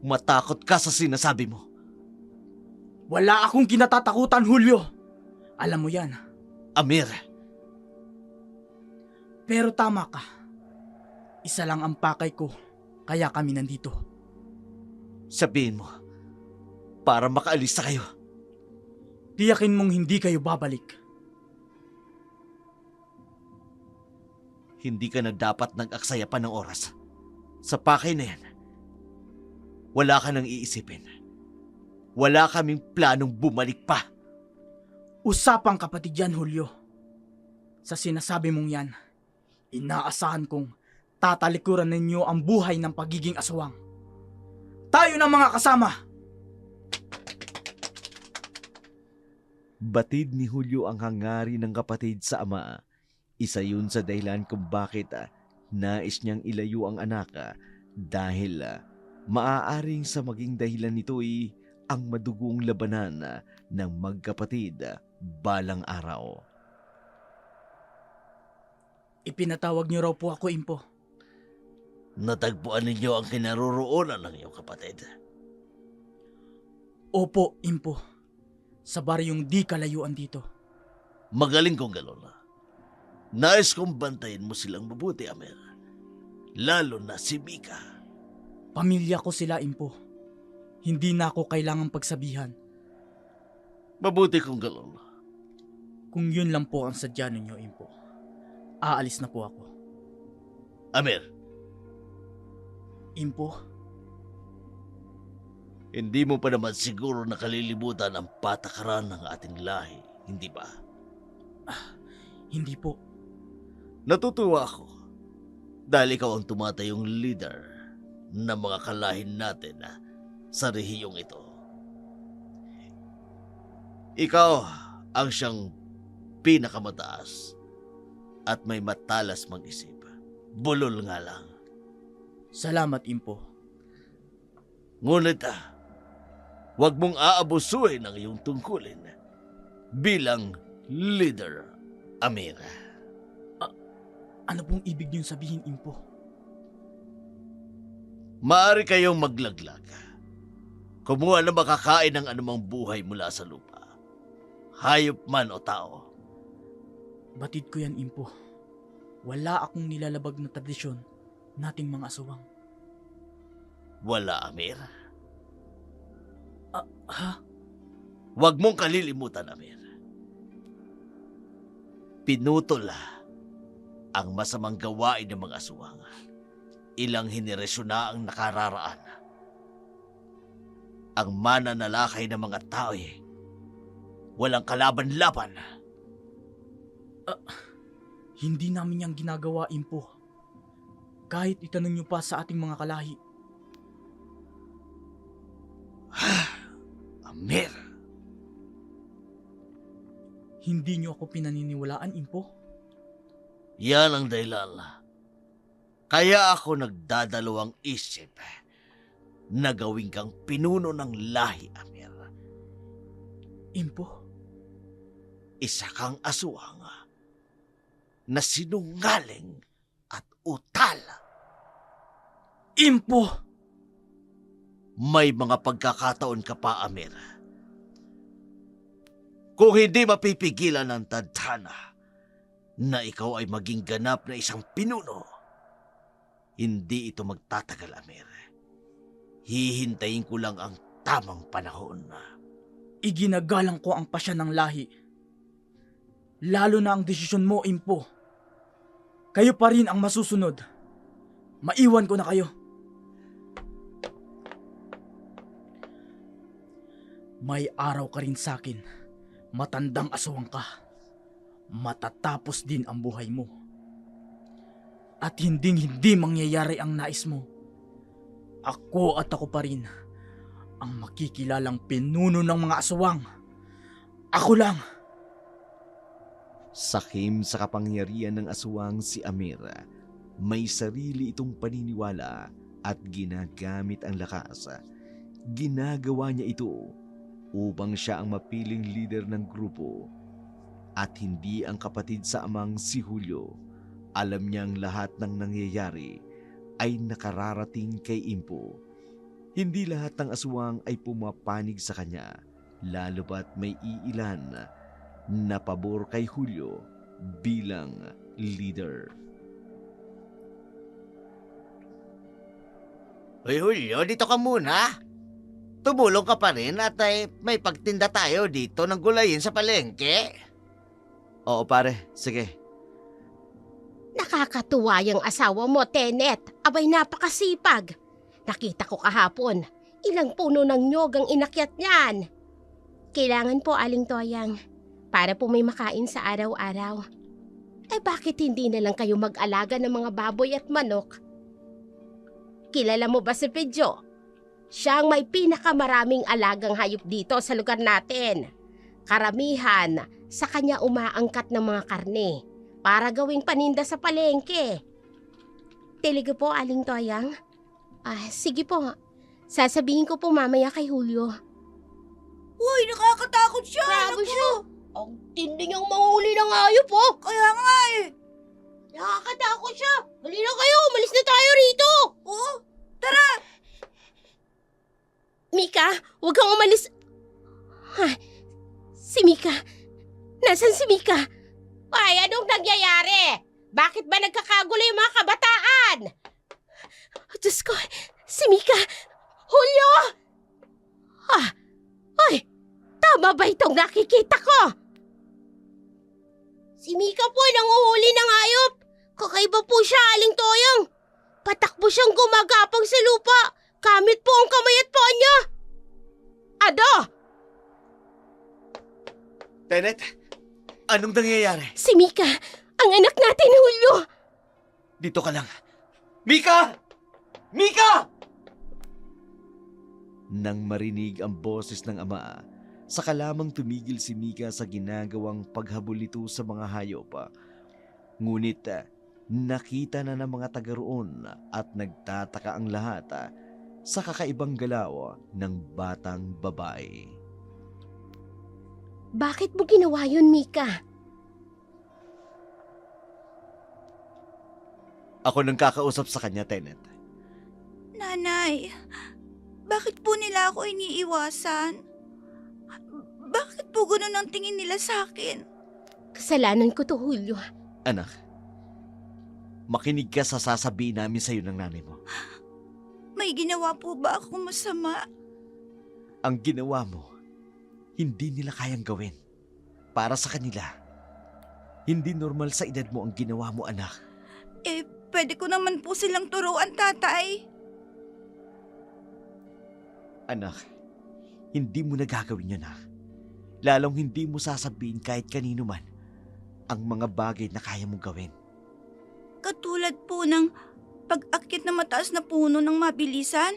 Matakot ka sa sinasabi mo. Wala akong kinatatakutan, Julio. Alam mo yan. Amir, Pero tama ka. Isa lang ang pakay ko, kaya kami nandito. sabihin mo, para makaalis na kayo. Tiyakin mong hindi kayo babalik. Hindi ka na dapat nag-aksaya pa ng oras. Sa pakay na yan, wala ka nang iisipin. Wala kaming planong bumalik pa. Usapang kapatid yan, Julio. Sa sinasabi mong yan, inaasahan kong tatalikuran ninyo ang buhay ng pagiging aswang. Tayo ng mga kasama! Batid ni Julio ang hangarin ng kapatid sa ama. Isa yun sa dahilan kung bakit nais niyang ilayo ang anak dahil maaaring sa maging dahilan nito'y ang madugong labanan ng magkapatid balang araw. Ipinatawag niyo raw po ako, Impo. Natagpuan ninyo ang kinaroroonan ng iyong kapatid. Opo, Impo. Sa baryong di kalayuan dito. Magaling kong gano'n. Nais kong bantayin mo silang mabuti, Amer. Lalo na si Mika. Pamilya ko sila, Impo. Hindi na ako kailangang pagsabihan. Mabuti kong gano'n. Kung yun lang po ang sadya ninyo, Impo, aalis na po ako. Amer, Impo, hindi mo pa naman siguro nakalilimutan ang patakaran ng ating lahi, hindi ba? hindi po. Natutuwa ako dahil ikaw ang tumatayong leader ng mga kalahin natin sa rehiyong ito. Ikaw ang siyang pinakamataas at may matalas mag-isip. Bulol nga lang. Salamat, Impo. Ngunit huwag mong aabusuhin ang iyong tungkulin bilang leader, Amira. Ano pong ibig niyong sabihin, Impo? Maaari kayong maglaglag. Kumuha na makakain ng anumang buhay mula sa lupa. Hayop man o tao. Batid ko yan, Impo. Wala akong nilalabag na tradisyon nating mga aswang. Wala, Amir. Ha? Huwag mong kalilimutan, Amir. Pinutol ang masamang gawain ng mga aswang. Ilang henerasyon na ang nakararaan. Ang mananalakay ng mga tao walang kalaban-laban. Hindi namin yang ginagawa, Impo. Kahit itanong niyo pa sa ating mga kalahi. Amir, Hindi niyo ako pinaniniwalaan, Impo. yan ang dahilan. Kaya ako nagdadalawang isip na gawin kang pinuno ng lahi, Amir. Impo, Isa kang aswang na sinungaling at utal. Impo! May mga pagkakataon ka pa, Amir. Kung hindi mapipigilan ng tadhana na ikaw ay maging ganap na isang pinuno, hindi ito magtatagal, Amir. Hihintayin ko lang ang tamang panahon. Iginagalang ko ang pasya ng lahi. Lalo na ang desisyon mo, Impo. Kayo pa rin ang masusunod. Maiwan ko na kayo. May araw ka rin sa akin. Matandang aswang ka. Matatapos din ang buhay mo. At hindi mangyayari ang nais mo. Ako at ako pa rin ang makikilalang pinuno ng mga aswang. Ako lang. Sakim sa kapangyarihan ng aswang si Amir, may sarili itong paniniwala at ginagamit ang lakas. Ginagawa niya ito upang siya ang mapiling leader ng grupo at hindi ang kapatid sa amang si Julio. Alam niyang lahat ng nangyayari ay nakararating kay Impo. Hindi lahat ng aswang ay pumapanig sa kanya, lalo ba't may iilan na pabor kay Julio bilang leader. Hoy Julio, dito ka muna. tumulong ka pa rin at ay may pagtinda tayo dito ng gulayin sa palengke. Oo pare, sige. Nakakatuwa yung asawa mo, Tenet. Abay napakasipag. Nakita ko kahapon, ilang puno ng nyog ang inakyat niyan. Kailangan po, Aling Toyang, para po may makain sa araw-araw. Eh bakit hindi na lang kayo mag-alaga ng mga baboy at manok? Kilala mo ba si Pedyo? Siya ang may pinakamaraming alagang hayop dito sa lugar natin. Karamihan sa kanya umaangkat ng mga karne para gawing paninda sa palengke. Talaga po, Aling Toyang? Sige po. Sasabihin ko po mamaya kay Julio. Uy, nakakatakot siya. Grabe siya. Ang tindi niyang manghuli ng hayop po. Kaya nga eh. Nakakatakot siya. Halina kayo, umalis na tayo rito. Oo, tara. Mika, huwag kang umalis. Si Mika. Nasaan si Mika? Ay, anong nangyayari? Bakit ba nagkakagulo yung mga kabataan? Diyos ko, si Mika. Julio! Ay, tama ba itong nakikita ko? Si Mika po ay nanguhuli ng hayop. Kakaiba po siya, Aling Toyang. Patakbo siyang gumagapang sa lupa. Kamit po ang kamay at paa niya. Ado! Tenet, anong nangyayari? Si Mika, ang anak natin, Julio. Dito ka lang. Mika! Mika! Nang marinig ang boses ng ama, saka lamang tumigil si Mika sa ginagawang paghabol nito sa mga hayop. Ngunit nakita na ng mga taga roon at nagtataka ang lahat sa kakaibang galaw ng batang babae. Bakit mo ginawa yun, Mika? Ako nang kakausap sa kanya, Tenet. Nanay, bakit po nila ako iniiwasan? Bakit po ganun ang tingin nila sa akin? Kasalanan ko to, Julio. Anak, makinig ka sa sasabihin namin sa iyo ng nanay mo. May ginawa po ba akong masama? Ang ginawa mo, hindi nila kayang gawin. Para sa kanila, hindi normal sa edad mo ang ginawa mo, anak. Pwede ko naman po silang turuan, tatay. Anak, hindi mo na gagawin yun, ha? Lalong hindi mo sasabihin kahit kanino man ang mga bagay na kaya mong gawin. Katulad po ng pag-akyat na mataas na puno ng mabilisan,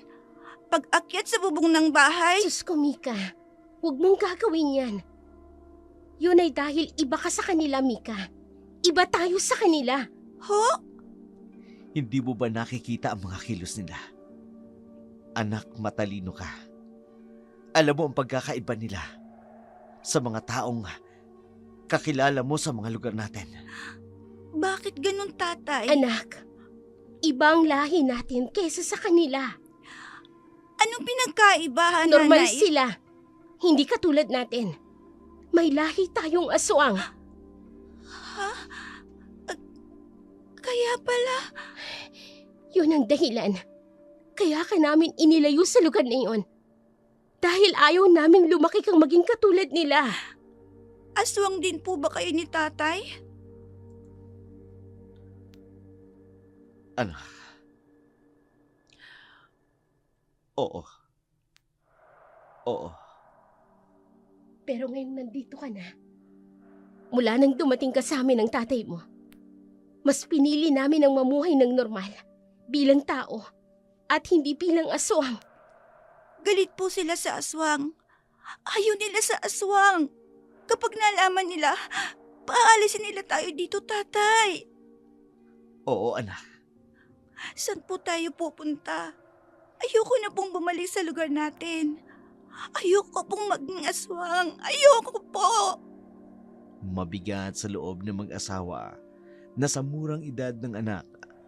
pag-akyat sa bubong ng bahay. Sus ko, Mika. Huwag mong gagawin yan. Yun ay dahil iba ka sa kanila, Mika. Iba tayo sa kanila. Ho? Hindi mo ba nakikita ang mga kilos nila? Anak, matalino ka. Alam mo ang pagkakaiba nila sa mga taong kakilala mo sa mga lugar natin. Bakit ganun, tatay? Anak, ibang lahi natin kesa sa kanila. Anong pinagkaibahan, Normal nanay? sila. Hindi katulad natin. May lahi tayong aswang. Ha? Kaya pala, Yun ang dahilan. Kaya ka namin inilayo sa lugar na iyon. Dahil ayaw naming lumaki kang maging katulad nila. aswang din po ba kayo ni tatay? Anak. Oo. Oo. Pero ngayon nandito ka na. Mula nang dumating ka sa amin ng tatay mo, mas pinili namin ang mamuhay ng normal bilang tao at hindi bilang aswang. Galit po sila sa aswang. Ayaw nila sa aswang. Kapag nalaman nila, paalisin nila tayo dito, tatay. Oo, anak. Saan po tayo pupunta? Ayoko na pong bumalik sa lugar natin. Ayoko pong maging aswang. Ayoko po. Mabigat sa loob ng mag-asawa na sa murang edad ng anak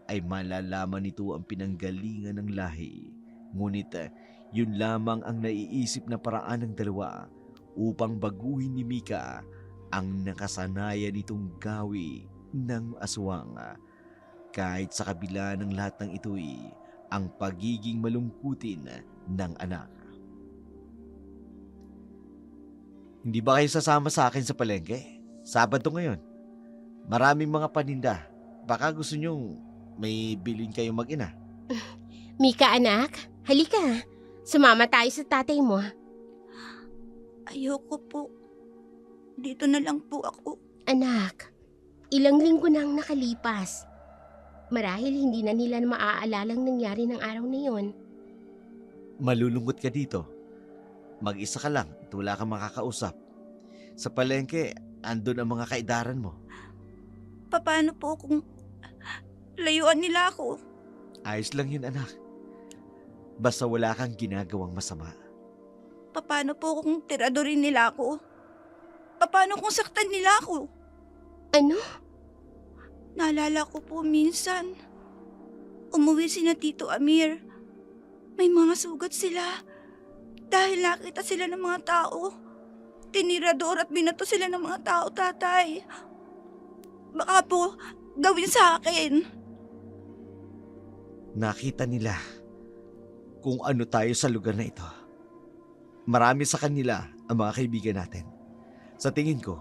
ay malalaman nito ang pinanggalingan ng lahi. Ngunit yun lamang ang naiisip na paraan ng dalawa upang baguhin ni Mika ang nakasanayan nitong gawi ng aswang. Kahit sa kabila ng lahat ng ito'y ang pagiging malungkutin ng anak. Hindi ba kayo sasama sa akin sa palengke? Sabado ngayon. Maraming mga paninda. Baka gusto nyong may bilhin kayong mag-ina. Mika anak, halika. Sumama tayo sa tatay mo. Ayoko po. Dito na lang po ako. Anak, ilang linggo nang nakalipas. Marahil hindi na nila maaalalang nangyari ng araw na yon. Malulungkot ka dito. Mag-isa ka lang at wala kang makakausap. Sa palengke, andun ang mga kaidaran mo. Paano po kung layuan nila ako? Ayos lang yun, anak. Basta wala kang ginagawang masama. Paano po kung tiradorin nila ako? Paano kung saktan nila ako? Ano? Naalala ko po minsan. Umuwi si na Tito Amir. May mga sugat sila. Dahil nakita sila ng mga tao. Tinirador at binato sila ng mga tao, tatay. Baka po gawin sa akin. Nakita nila kung ano tayo sa lugar na ito. Marami sa kanila ang mga kaibigan natin. Sa tingin ko,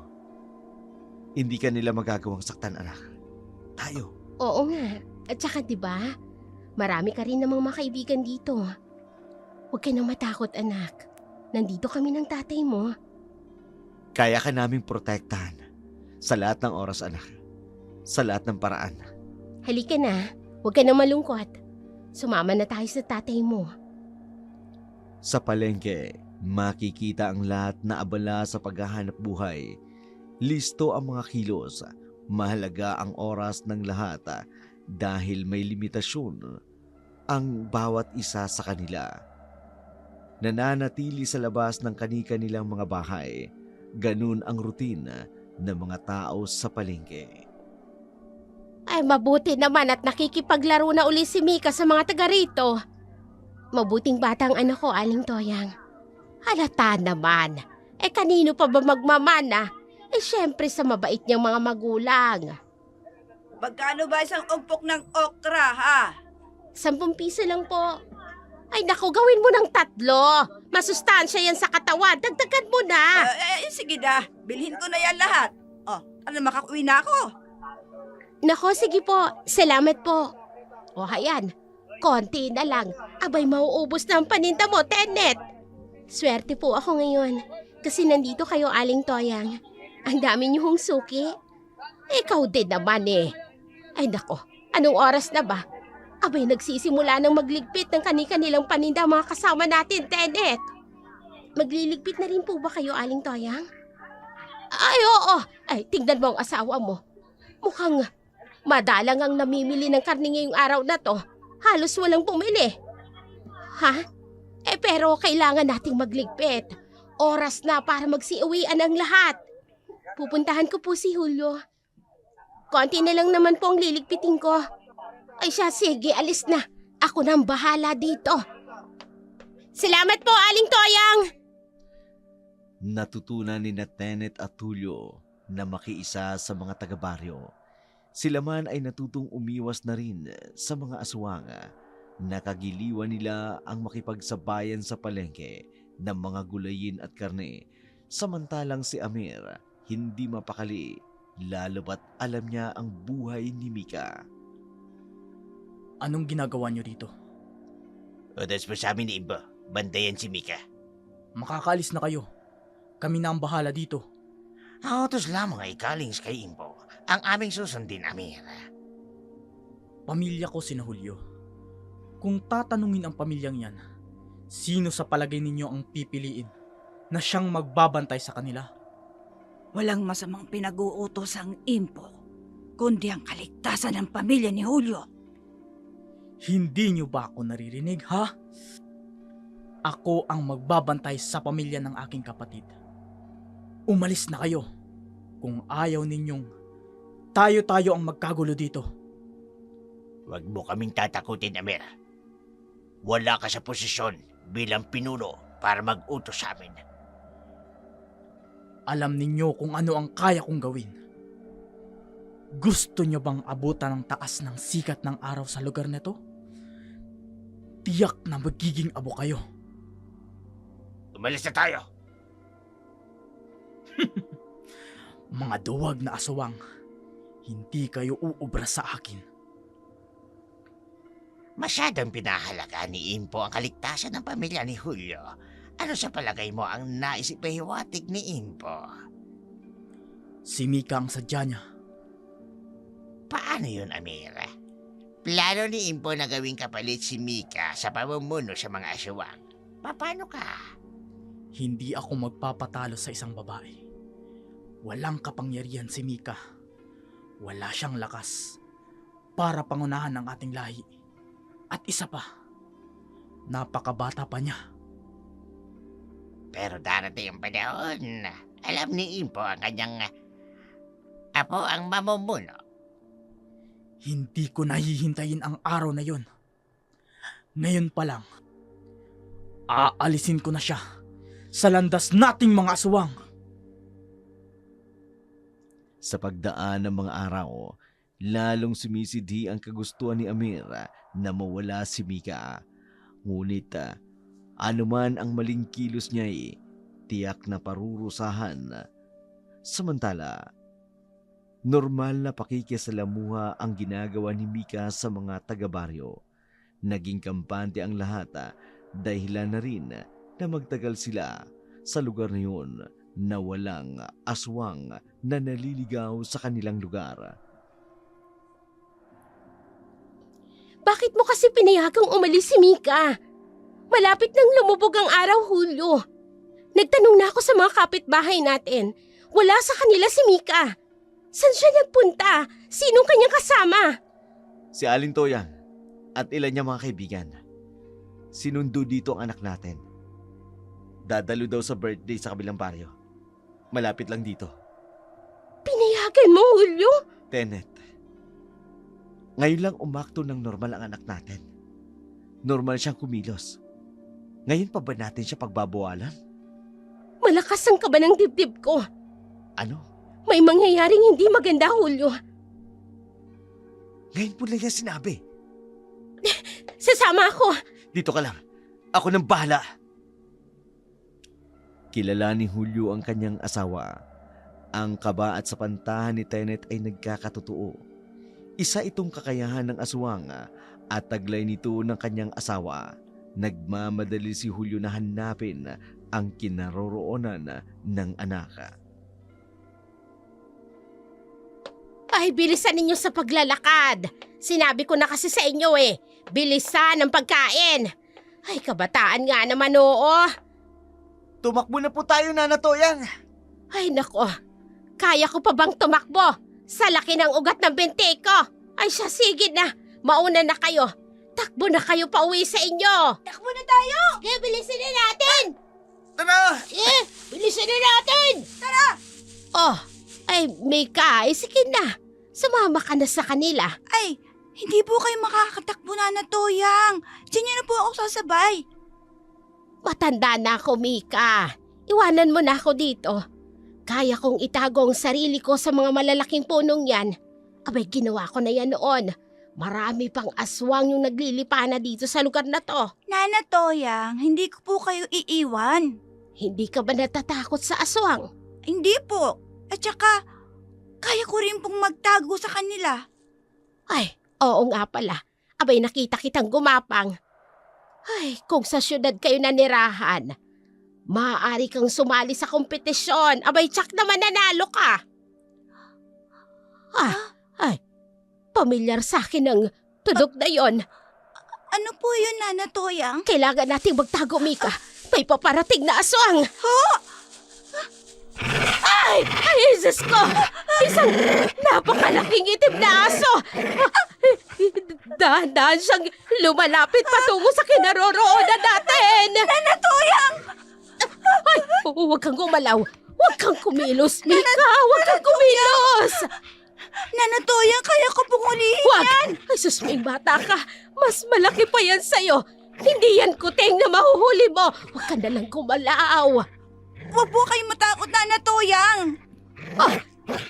hindi ka nila magagawang saktan, anak. Tayo. Oo nga. At saka 'di ba? Marami ka rin namang mga kaibigan dito. Huwag ka nang matakot, anak. Nandito kami ng tatay mo. Kaya ka naming protektahan sa lahat ng oras, anak. Sa lahat ng paraan. Halika na. Huwag ka nang malungkot. Sumama na tayo sa tatay mo. Sa palengke, makikita ang lahat na abala sa paghahanap buhay. Listo ang mga kilos. Mahalaga ang oras ng lahat dahil may limitasyon ang bawat isa sa kanila. Nananatili sa labas ng kani-kanilang mga bahay. Ganun ang routine ng mga tao sa palengke. Ay, mabuti naman at nakikipaglaro na uli si Mika sa mga taga rito. Mabuting batang anak ko, Aling Toyang. Halata naman. Kanino pa ba magmamana? Syempre sa mabait niyang mga magulang. Magkano ba isang umpok ng okra, ha? 10 piso lang po. Ay naku, gawin mo ng 3. Masustansya yan sa katawan. Dagdagan mo na. Sige na. Bilhin ko na yan lahat. Makakauwi na ako? Nako, sige po. Salamat po. O hayan, konti na lang. Abay, mauubos na ang paninda mo, Tenet. Swerte po ako ngayon. Kasi nandito kayo, Aling Toyang. Ang dami niyo hong suki. Ikaw din naman eh. Ay nako, anong oras na ba? Abay, nagsisimula ng magligpit ng kani-kanilang paninda mga kasama natin, Tenet. Magliligpit na rin po ba kayo, Aling Toyang? Ay, oo. Ay, tingnan mo ang asawa mo. Mukhang madalang ang namimili ng karne ngayong araw na to. Halos walang bumili. Ha? Pero kailangan nating magligpit. Oras na para magsiuwian ang lahat. Pupuntahan ko po si Julio. Konti na lang naman po ang liligpitin ko. Ay siya, sige, alis na. Ako nang bahala dito. Salamat po, Aling Toyang! Natutunan ni Tenet at Tulio na makiisa sa mga taga-baryo. Sila man ay natutong umiwas na rin sa mga aswang. Nakagiliwan nila ang makipagsabayan sa palengke ng mga gulayin at karne. Samantalang si Amir hindi mapakali, lalo ba't alam niya ang buhay ni Mika. Anong ginagawa niyo dito? Odas mo sa amin ni Iba. Bandayan si Mika. Makakaalis na kayo. Kami na ang bahala dito. Ang utos lamang ay galing kay Imbo. Ang aming susundin, Amir. Pamilya ko si Julio. Kung tatanungin ang pamilyang yan, sino sa palagay ninyo ang pipiliin na siyang magbabantay sa kanila? Walang masamang pinag-uutos ang impo, kundi ang kaligtasan ng pamilya ni Julio. Hindi niyo ba ako naririnig, ha? Ako ang magbabantay sa pamilya ng aking kapatid. Umalis na kayo kung ayaw ninyong tayo-tayo ang magkagulo dito. Huwag mo kaming tatakutin, Amir. Wala ka sa posisyon bilang pinuno para mag-utos sa amin. Alam ninyo kung ano ang kaya kong gawin. Gusto nyo bang abutan ng taas ng sikat ng araw sa lugar nito? Tiyak na magiging abo kayo. Umalis na tayo. Mga duwag na aswang, hindi kayo uubra sa akin. Masyadong pinahalaga ni Impo ang kaligtasan ng pamilya ni Julio. Ano sa palagay mo ang nais ipahiwatig ni Impo? Si Mika ang sadya niya. Paano yun, Amir? Plano ni Impo na gawing kapalit si Mika sa pamumuno sa mga aswang. Paano ka? Hindi ako magpapatalo sa isang babae. Walang kapangyarihan si Mika. Wala siyang lakas para pangunahan ng ating lahi. At isa pa, napakabata pa niya. Pero darating ang panahon, alam ni Impo ang kanyang apo ang mamumuno. Hindi ko nahihintayin ang araw na yon. Ngayon pa lang, aalisin ko na siya sa landas nating mga aswang. Sa pagdaan ng mga araw, lalong sumisidhi ang kagustuhan ni Amir na mawala si Mika. Ngunit anuman ang maling kilos niya tiyak na parurusahan. Samantala, normal na pakikisalamuha ang ginagawa ni Mika sa mga taga-baryo. Naging kampante ang lahat dahilan na rin na magtagal sila sa lugar na yun na walang aswang na naliligaw sa kanilang lugar. Bakit mo kasi pinayagang umalis si Mika? Malapit nang lumubog ang araw, Julio. Nagtanong na ako sa mga kapitbahay natin. Wala sa kanila si Mika. Saan siya nagpunta? Sinong kanyang kasama? Si Aling Toyang at ilan niya mga kaibigan. Sinundo dito ang anak natin. Dadalo daw sa birthday sa kabilang baryo. Malapit lang dito. Pinayagan mo, Julio? Tenet, ngayon lang umakto ng normal ang anak natin. Normal siyang kumilos. Ngayon pa ba natin siya pagbabawalan? Malakas ang kaba ng dibdib ko. Ano? May mangyayaring hindi maganda, Julio. Ngayon po lang niya sinabi. Sasama ako. Dito ka lang. Ako nang bahala. Kilala ni Julio ang kanyang asawa. Ang kaba at sapantahan ni Tenet ay nagkakatotoo. Isa itong kakayahan ng aswang at taglay nito ng kanyang asawa. Nagmamadali si Julio na hanapin ang kinaroroonan ng anak. Ay, bilisan ninyo sa paglalakad. Sinabi ko na kasi sa inyo bilisan ang pagkain. Ay, kabataan nga naman, oo. Tumakbo na po tayo, Nana Toyang. Ay, nako. Kaya ko pa bang tumakbo? Sa laki ng ugat ng binti ko. Ay, siya, sige na. Mauna na kayo. Takbo na kayo pa uwi sa inyo. Takbo na tayo! Bilisan na natin. Tara! Bilisan na natin. Tara! Oh, ay, Mika, sige na. Sumama ka na sa kanila. Ay, hindi po kayo makakatakbo, Nana Toyang. Diyan niyo na po ako sasabay. Matanda na ako, Mika. Iwanan mo na ako dito. Kaya kong itago ang sarili ko sa mga malalaking punong yan. Abay, ginawa ko na yan noon. Marami pang aswang yung naglilipana dito sa lugar na to. Nana Toyang, hindi ko po kayo iiwan. Hindi ka ba natatakot sa aswang? Hindi po. At saka, kaya ko rin pong magtago sa kanila. Ay, oo nga pala. Abay, nakita kitang gumapang. Ay, kung sa syudad kayo nanirahan, maaari kang sumali sa kompetisyon. Abay, tsak naman nanalo ka. Ay, pamilyar sa akin ang tunog na yon. Ano po yun, Nana Toyang? Kailangan nating magtago, Mika. May paparating na aswang. Ay, Jesus ko! Isang napakalaking itim na aso. Dahan-dahan siyang lumalapit patungo sa kinaroroonan natin. Nana Toyang! Ay, huwag kang gumalaw. Huwag kang kumilos, Mika. Huwag kang kumilos. Nana Toyang, kaya ko pong ulihin Huwag! yan. Ay, sus, may bata ka. Mas malaki pa yan sa'yo. Hindi yan kuting na mahuhuli mo. Huwag ka na lang gumalaw. Huwag po kayong matakot, Nana Toyang.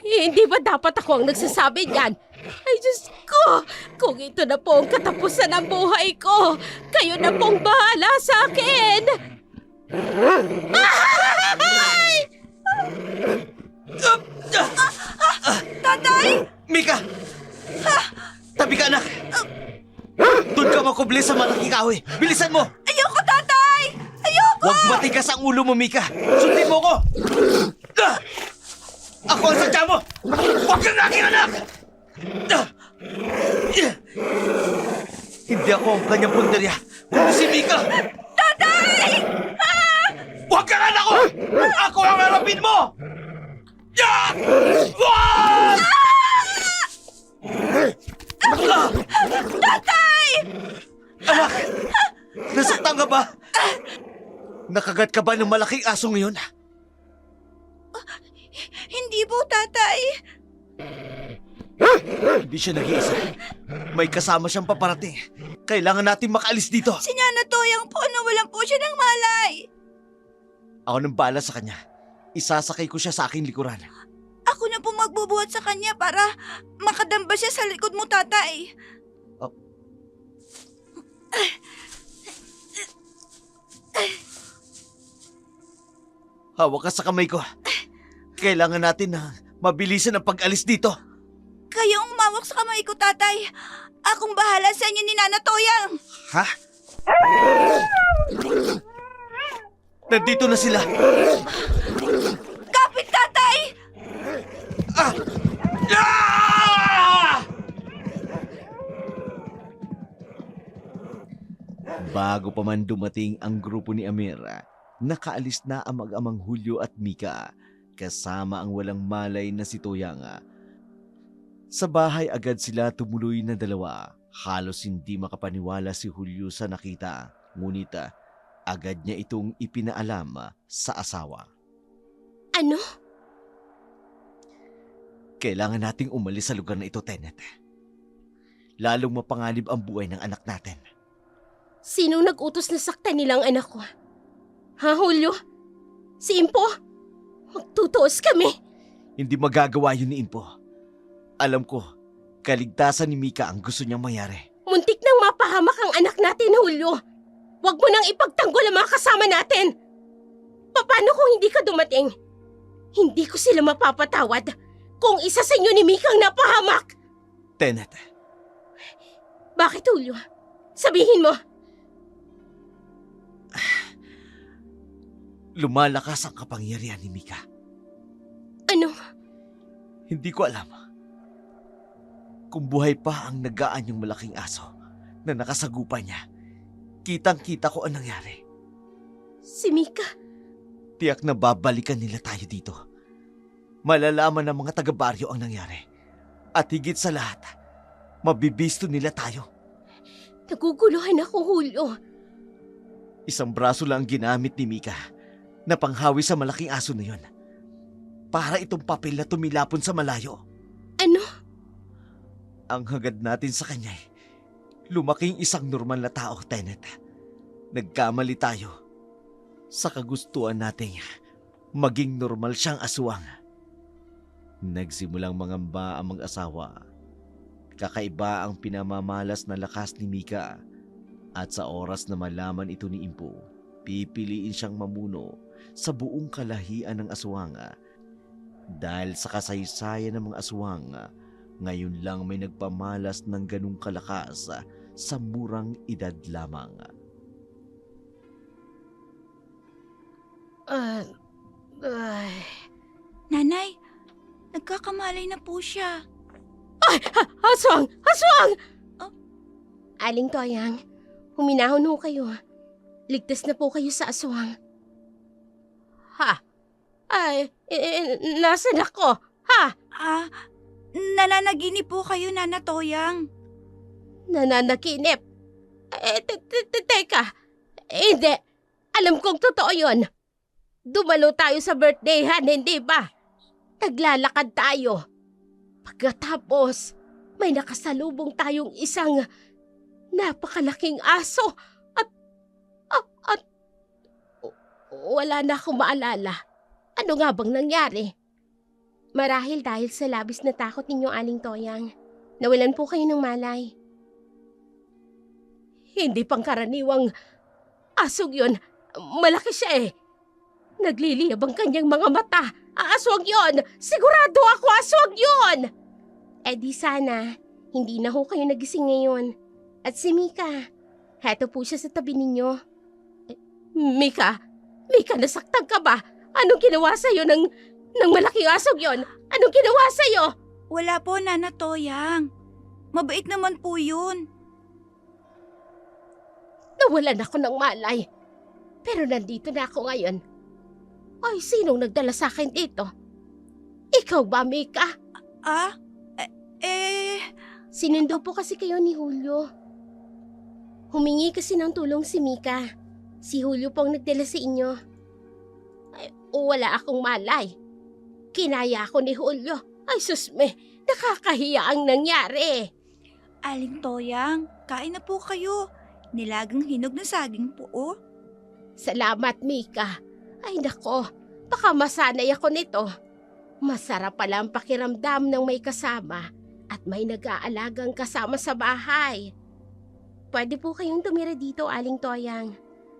Hindi ba dapat ako ang nagsasabi niyan? Ay, Diyos ko! Kung ito na po ang katapusan ng buhay ko, kayo na pong bahala sa akin! Ay! Mika! Tabi ka, anak! Doon ka makubli sa malaking kahoy. Bilisan mo! Ayoko, tatay! Ayoko! Huwag matigas ang ulo mo, Mika. Sundin mo ko! Ah! Ako ang sadya mo! Huwag kang aking anak! Ah! Hindi ako ang kanyang punderya, kundi si Mika! Tatay! Huwag kang anak ko! Ako ang harapin mo! Ah! Wag! Ah! Tatay! Anak! Nasaktan ka ba? Nakagat ka ba ng malaking aso ngayon? Hindi po, tatay. Hindi siya nag-iisa. May kasama siyang paparating. Kailangan natin makaalis dito. Si Nana Toyang po, nawalan po siya ng malay. Ako nang bahala sa kanya. Isasakay ko siya sa aking likuran. Ako na po magbubuhat sa kanya para makadamba siya sa likod mo, tatay. Hawak ka sa kamay ko. Kailangan natin na mabilisan ang pag-alis dito. Kayong umawak sa kamay ko, tatay. Akong bahala sa inyo ni Nana Toyang. Ha? Nandito na sila. Kapit, tatay! Ah! Ah! Bago pa man dumating ang grupo ni Amir, nakaalis na ang mag-amang Julio at Mika kasama ang walang malay na si Toyang. Sa bahay agad sila tumuloy na dalawa. Halos hindi makapaniwala si Julio sa nakita, ngunit agad niya itong ipinaalam sa asawa. Ano? Kailangan nating umalis sa lugar na ito, Tenet. Lalong mapanganib ang buhay ng anak natin. Sinong nag-utos na saktan nilang anak ko? Ha, Julio? Si Impo? Magtutuos kami. Hindi magagawa yun ni Impo. Alam ko, kaligtasan ni Mika ang gusto niyang mayari. Muntik nang mapahamak ang anak natin, Julio. Huwag mo nang ipagtanggol ang mga kasama natin. Paano kung hindi ka dumating? Hindi ko sila mapapatawad kung isa sa inyo ni Mika ang napahamak. Tenet, Bakit, Julio? Sabihin mo. lumalakas ang kapangyarihan ni Mika. Ano? Hindi ko alam kung buhay pa ang nagaan yung malaking aso na nakasagupa niya. Kitang-kita ko ang nangyari. Si Mika? Tiyak na babalikan nila tayo dito. Malalaman ng mga taga-baryo ang nangyari. At higit sa lahat, mabibisto nila tayo. Naguguluhan ako, Julio. Isang braso lang ang ginamit ni Mika na panghawi sa malaking aso na yun. Para itong papel na tumilapon sa malayo. Ano? Ang hagad natin sa kanya lumaking isang normal na tao, Tenet. Nagkamali tayo sa kagustuhan nating maging normal siyang aswang. Nagsimulang mangamba ang mag-asawa. Kakaiba ang pinamamalas na lakas ni Mika at sa oras na malaman ito ni Impo, pipiliin siyang mamuno sa buong kalahian ng aswang. Dahil sa kasaysayan ng mga aswang, ngayon lang may nagpamalas ng ganung kalakas sa murang edad lamang. Nanay, nagkakamalay na po siya. Aswang! Aswang! Oh. Aling Toyang, huminahon ho kayo. Ligtas na po kayo sa aswang. Ha? Ay, nasan ako? Ha? Nananaginip po kayo, Nana Toyang. Nananaginip? Teka. Hindi. Alam kong totoo yon. Dumalo tayo sa birthdayhan, hindi ba? Naglalakad tayo. Pagkatapos, may nakasalubong tayong isang napakalaking aso at wala na akong maalala. Ano nga bang nangyari? Marahil dahil sa labis na takot ninyo, Aling Toyang, nawalan po kayo ng malay. Hindi pangkaraniwang asog yun. Malaki siya eh. Nagliliyab ang kanyang mga mata. Aswang yon! Sigurado ako aswang yon! di sana, hindi na ho kayo nagising ngayon. At si Mika, heto po siya sa tabi ninyo. Mika, nasaktan ka ba? Anong ginawa sa'yo ng malaking asog yon? Anong ginawa sa'yo? Wala po, Nana Toyang. Mabait naman po yun. Nawalan ako ng malay. Pero nandito na ako ngayon. Ay, sinong nagdala sa akin dito? Ikaw ba, Mika? Ah? Sinundo po kasi kayo ni Julio. Humingi kasi ng tulong si Mika. Si Julio pong nagdala sa inyo. Ay, wala akong malay. Kinaya ako ni Julio. Ay, susme, nakakahiya ang nangyari. Aling Toyang, kain na po kayo. Nilagang hinog na saging po, oh. Salamat, Mika. Ay, nako, baka masanay ako nito. Masarap pala ang pakiramdam ng may kasama at may nag-aalagang kasama sa bahay. Pwede po kayong tumira dito, Aling Toyang,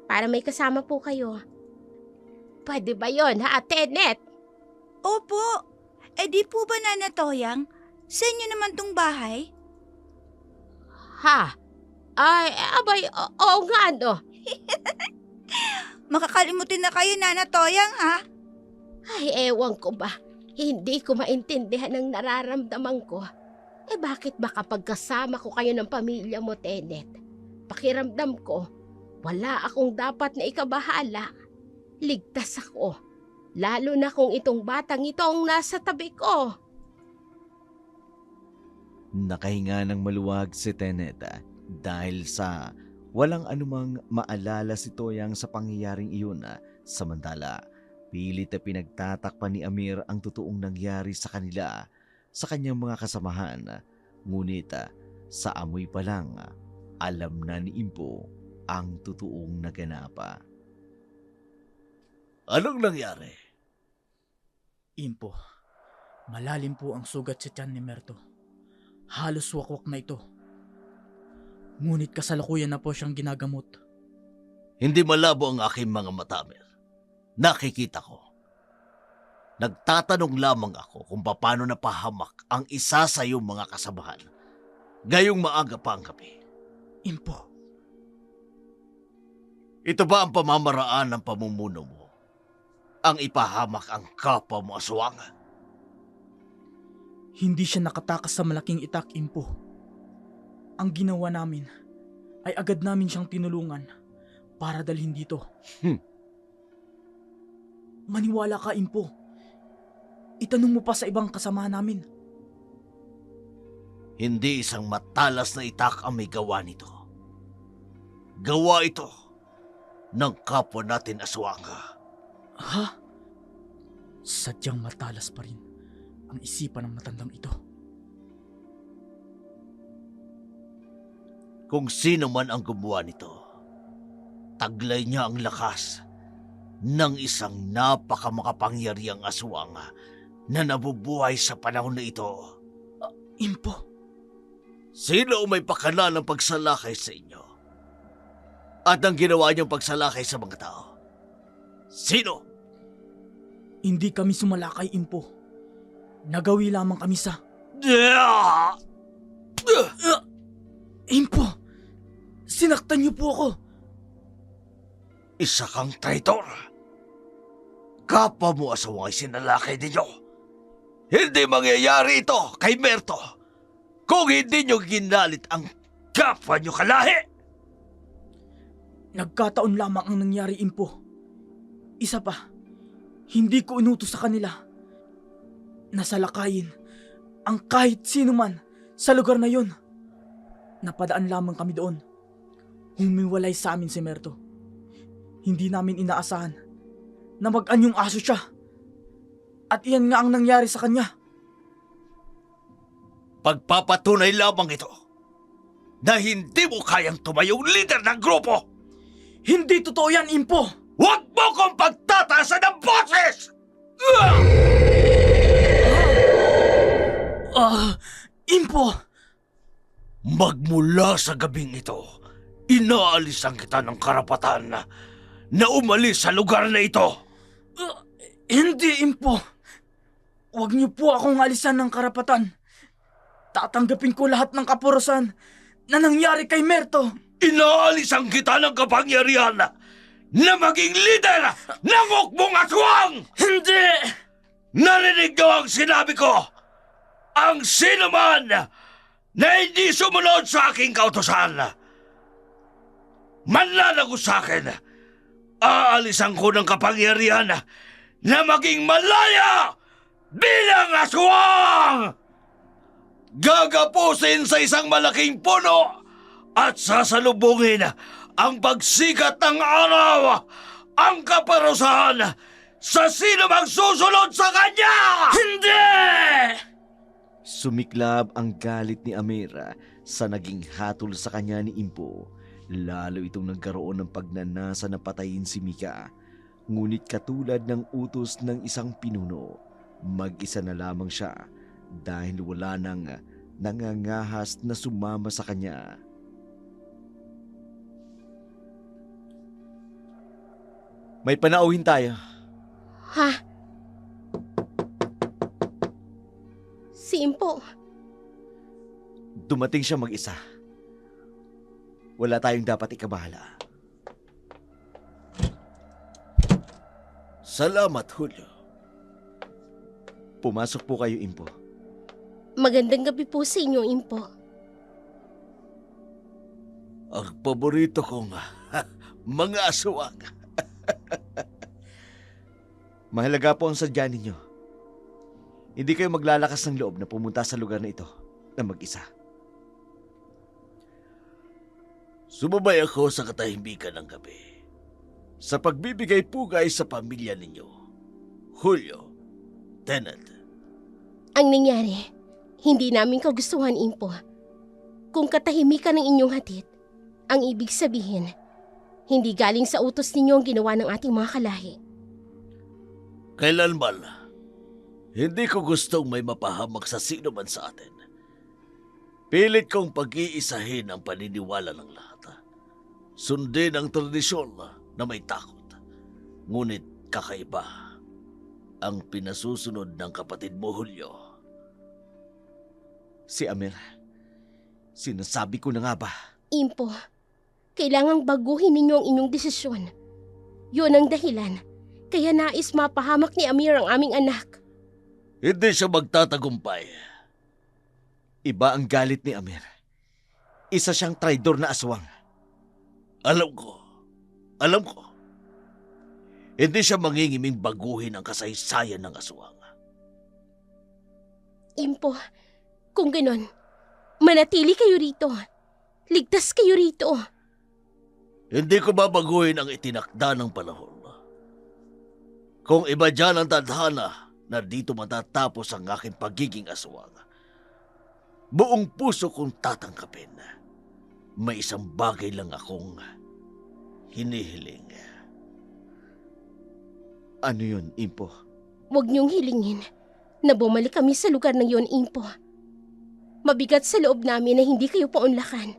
para may kasama po kayo. Pwede ba yon, ha, Tenet? Opo. Di po ba, Nana Toyang? Sa inyo naman tong bahay? Ha? Ay, abay, oo nga, no. Makakalimutin na kayo, Nana Toyang, ha? Ay, ewan ko ba. Hindi ko maintindihan ang nararamdaman ko. Bakit ba kapag kasama ko kayo ng pamilya mo, Tenet? Pakiramdam ko, wala akong dapat na ikabahala. Ligtas ako. Lalo na kung itong batang ito ang nasa tabi ko. Nakahinga ng maluwag si Tenet dahil sa walang anumang maalala si Toyang sa pangyayaring iyon. Samantala, pilit na pinagtatakpan ni Amir ang totoong nangyari sa kanila sa kanyang mga kasamahan. Ngunit sa amoy pa lang, alam na ni Impo ang totoong naganapa. Anong nangyari? Impo, malalim po ang sugat sa tiyan ni Merto. Halos wakwak na ito. Ngunit kasalukuyan na po siyang ginagamot. Hindi malabo ang aking mga mata, Amir. Nakikita ko. Nagtatanong lamang ako kung paano napahamak ang isa sa iyong mga kasamahan ngayong maaga pa ang gabi. Impo, Ito ba ang pamamaraan ng pamumuno mo? Ang ipahamak ang kapwa mo aswang? hindi siya nakatakas sa malaking itak, Impo. Ang ginawa namin ay agad namin siyang tinulungan para dalhin dito. Maniwala ka, Impo. Itanong mo pa sa ibang kasama namin. Hindi isang matalas na itak ang may gawa nito. Gawa ito ng kapwa natin aswang. Ha? Sadyang matalas pa rin ang isipan ng matandang ito. Kung sino man ang gumawa nito, taglay niya ang lakas ng isang napakamakapangyarihang aswang na nabubuhay sa panahon na ito. Impo, Sino ang may pakana ng pagsalakay sa inyo? At ang ginawa niyang pagsalakay sa mga tao? Sino? hindi kami sumalakay, Impo. Nagawi lamang kami sa... Impo! Sinaktan niyo po ako! Isa kang traitor. Kapwa mo asawang ay sinalakay ninyo. Hindi mangyayari ito kay Merto kung hindi niyo ginalit ang kapwa niyo kalahi. Nagkataon lamang ang nangyari, Impo. Isa pa, hindi ko inutos sa kanila. Nasalakayin ang kahit sino man sa lugar na yon. Napadaan lamang kami doon. Humiwalay sa amin si Merto. Hindi namin inaasahan na mag-anyong aso siya. At iyan nga ang nangyari sa kanya. Pagpapatunay lamang ito na hindi mo kayang tumayong leader ng grupo. Hindi totoo yan, Impo! Huwag mo kong pagtataasan ng boses! Impo! Magmula sa gabing ito, inaalisan kita ng karapatan na umalis sa lugar na ito. Hindi, Impo. Huwag niyo po akong alisan ng karapatan. Tatanggapin ko lahat ng kapurusan na nangyari kay Merto. Inaalisan kita ng kapangyarihan na maging leader ng Hukbong Aswang! Hindi! Narinig niyo ang sinabi ko! Ang sino man na hindi sumunod sa aking kautosan, manlalago sa akin, aalisan ko ng kapangyarihan na maging malaya bilang aswang! Gagapusin sa isang malaking puno at sasalubungin ang pagsikat ng araw, ang kaparusahan sa sino mang susunod sa kanya! Hindi! Sumiklab ang galit ni Amira sa naging hatol sa kanya ni Impo. Lalo itong nagkaroon ng pagnanasa na patayin si Mika. Ngunit katulad ng utos ng isang pinuno, mag-isa na lamang siya dahil wala nang nangangahas na sumama sa kanya. May panauhin tayo. Ha? Si Impo. Dumating siya mag-isa. Wala tayong dapat ikabahala. Salamat, Julio. Pumasok po kayo, Impo. Magandang gabi po sa inyo, Impo. Ang paborito kong mga aswang. Mahalaga po ang sadya ninyo. Hindi kayo maglalakas ng loob na pumunta sa lugar na ito na mag-isa. Sumabay ako sa katahimikan ng gabi sa pagbibigay pugay sa pamilya ninyo, Julio, Tenet. Ang nangyari, hindi namin kagustuhan, Impo. Kung katahimikan ng inyong hatid, ang ibig sabihin, hindi galing sa utos ninyo ang ginawa ng ating mga kalahi. Kailanman, hindi ko gustong may mapahamak sa sino man sa atin. Pilit kong pag-iisahin ang paniniwala ng lahat. Sundin ang tradisyon na may takot. Ngunit kakaiba ang pinasusunod ng kapatid mo, Julio. Si Amir, sinasabi ko na nga ba? Impo, kailangang baguhin ninyo ang inyong desisyon. Yun ang dahilan, kaya nais mapahamak ni Amir ang aming anak. Hindi siya magtatagumpay. Iba ang galit ni Amir. Isa siyang traidor na aswang. Alam ko. Hindi siya mangingiming baguhin ang kasaysayan ng aswang. Impo, kung ganon, manatili kayo rito. Ligtas kayo rito. Hindi ko babaguhin ang itinakda ng panahon. Kung iba dyan ang tadhana na dito matatapos ang aking pagiging aswang, buong puso kong tatangkapin. May isang bagay lang akong hinihiling. Ano yun, Impo? Huwag niyong hilingin na bumalik kami sa lugar na yon, Impo. Mabigat sa loob namin na hindi kayo paunlakan.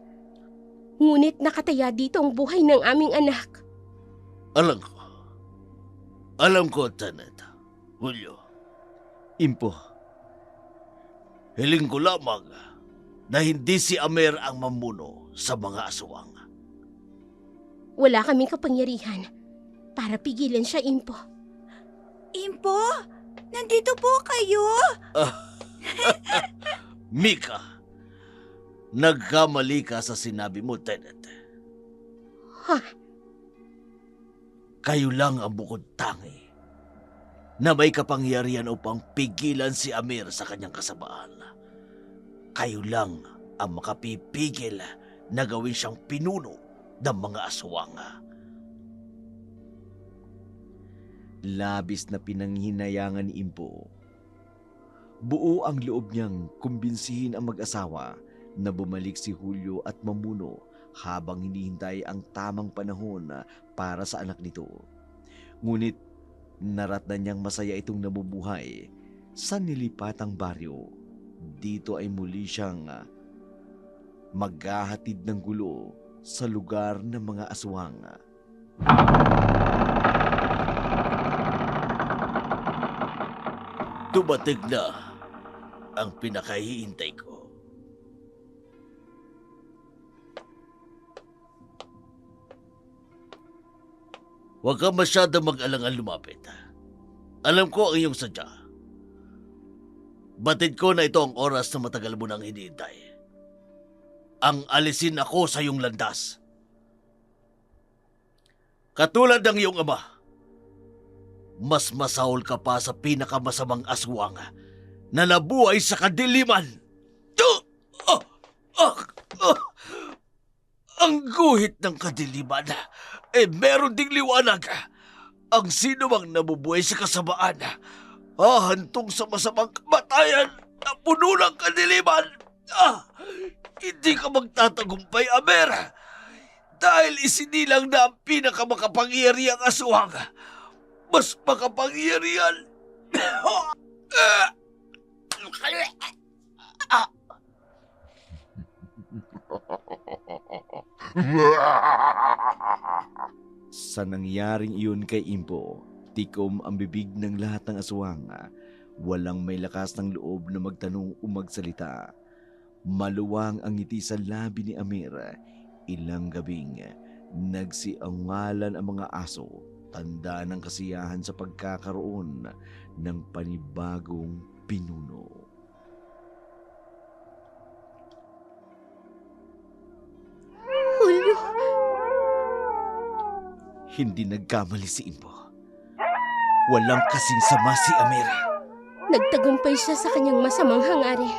Ngunit nakataya dito ang buhay ng aming anak. Alam ko, Tenet, Julio. Impo, Hiling ko lamang na hindi si Amer ang mamuno sa mga aswang. Wala kaming kapangyarihan para pigilan siya, Impo. Impo, nandito po kayo. Mika, nagkamali ka sa sinabi mo, Tenet. Ha? Kayo lang ang bukod tangi na may kapangyarihan upang pigilan si Amir sa kanyang kasamaan. Kayo lang ang makapipigil na gawin siyang pinuno ng mga aswang. labis na pinanghinayangan ni Impo. Buo ang loob niyang kumbinsihin ang mag-asawa na bumalik si Julio at mamuno habang hinihintay ang tamang panahon para sa anak nito. Ngunit naratnan niyang masaya itong nabubuhay sa nilipatang baryo. Dito ay muli siyang maghahatid ng gulo sa lugar ng mga aswang. Dumating na ang pinakahihintay ko. Huwag ka masyadong mag-alangan lumapit. Alam ko ang iyong sadya. Batid ko na ito ang oras na matagal mo nang hinihintay. Ang alisin ako sa iyong landas. Katulad ng iyong ama, mas masahol ka pa sa pinakamasamang aswang na nabuhay sa kadiliman. Ang guhit ng kadiliman, meron ding liwanag. Ang sino mang nabubuhay sa kasamaan, hahantong sa masamang kamatayan na puno ng kadiliman. Hindi ka magtatagumpay, Amer, dahil isinilang na ang pinakamakapangyarihang aswang. Mas makapangyarihan. Sa nangyaring iyon kay Impo, tikom ang bibig ng lahat ng aswang. Walang may lakas ng loob na magtanong o magsalita. Maluwang ang ngiti sa labi ni Amir. Ilang gabing nagsiangalan ang mga aso, tanda ng kasiyahan sa pagkakaroon ng panibagong pinuno. Hulyo, Hindi nagkamali si Impo. Walang kasing sama si Amir. nagtagumpay siya sa kanyang masamang hangarin.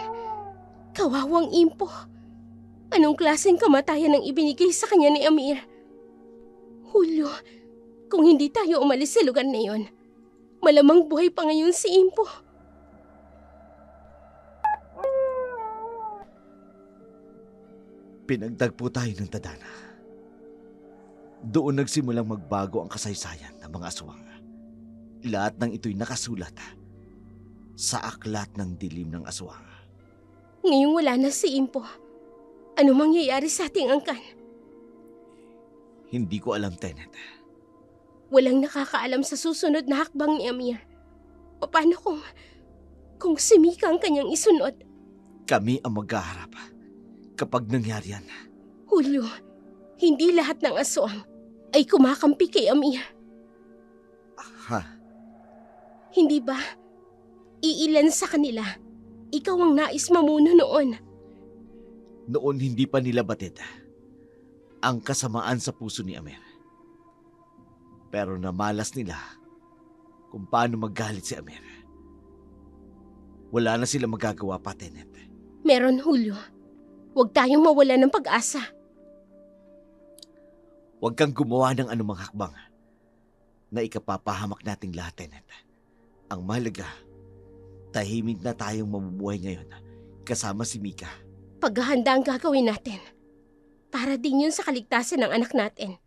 Kawawang Impo. Anong klaseng kamatayan ang ibinigay sa kanya ni Amir? Hulyo, kung hindi tayo umalis sa lugar na yon, malamang buhay pa ngayon si Impo. Pinagtagpo tayo ng Tadana. Doon nagsimulang magbago ang kasaysayan ng mga aswang. Lahat ng ito'y nakasulat sa aklat ng dilim ng aswang. Ngayong wala na si Impo, ano mangyayari sa ating angkan? Hindi ko alam, Tenet. Walang nakakaalam sa susunod na hakbang ni Amir. Paano kung si Mika ang kanyang isunod? Kami ang maghaharap kapag nangyari yan. Hulyo, hindi lahat ng aswang ay kumakampi kay Amir. Ha? Hindi ba? Iilan sa kanila, ikaw ang nais mamuno noon. Noon hindi pa nila batid ang kasamaan sa puso ni Amir. Pero namalas nila kung paano magalit si Amir. Wala na sila magagawa pa, Tenet. Meron, Hulyo. Huwag tayong mawala ng pag-asa. Huwag kang gumawa ng anumang hakbang na ikapapahamak nating lahat, Tenet. Ang mahalaga, tahimik na tayong mamubuhay ngayon kasama si Mika. Paghahanda ang gagawin natin. Para din yun sa kaligtasan ng anak natin.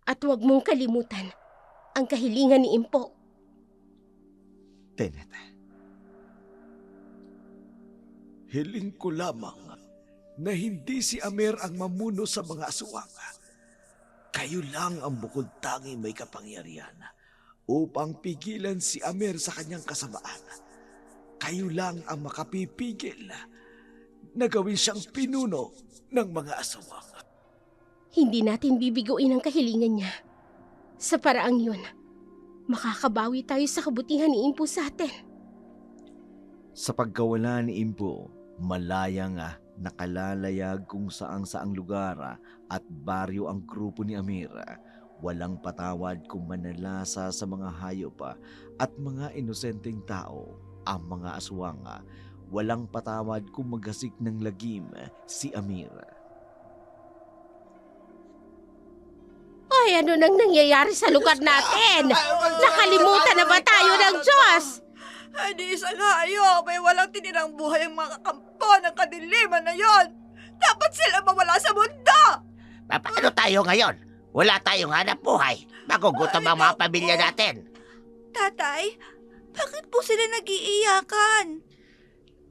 At huwag mong kalimutan ang kahilingan ni Impo. Tenet. Hiling ko lamang na hindi si Amer ang mamuno sa mga aswang. Kayo lang ang bukod tangi may kapangyarihan upang pigilan si Amer sa kanyang kasamaan. Kayo lang ang makapipigil na gawin siyang pinuno ng mga aswang. Hindi natin bibiguin ang kahilingan niya. Sa paraang yun, makakabawi tayo sa kabutihan ni Impo sa atin. Sa pagkawala ni Impo, malayang nakalalayag kung saang lugar at baryo ang grupo ni Amir. Walang patawad kung manalasa sa mga hayop at mga inosenteng tao ang mga aswang. Walang patawad kung magasik ng lagim si Amir. Ay, ano nang nangyayari sa lugar natin? Nakalimutan na ba tayo ng Diyos? Hindi isang hayop, may walang tinirang buhay ang mga kampo ng kadiliman na yon. Dapat sila mawala sa mundo! Paano tayo ngayon? Wala tayong hanap buhay. Magugutom ang mga pamilya natin. Tatay, bakit po sila nag-iiyakan?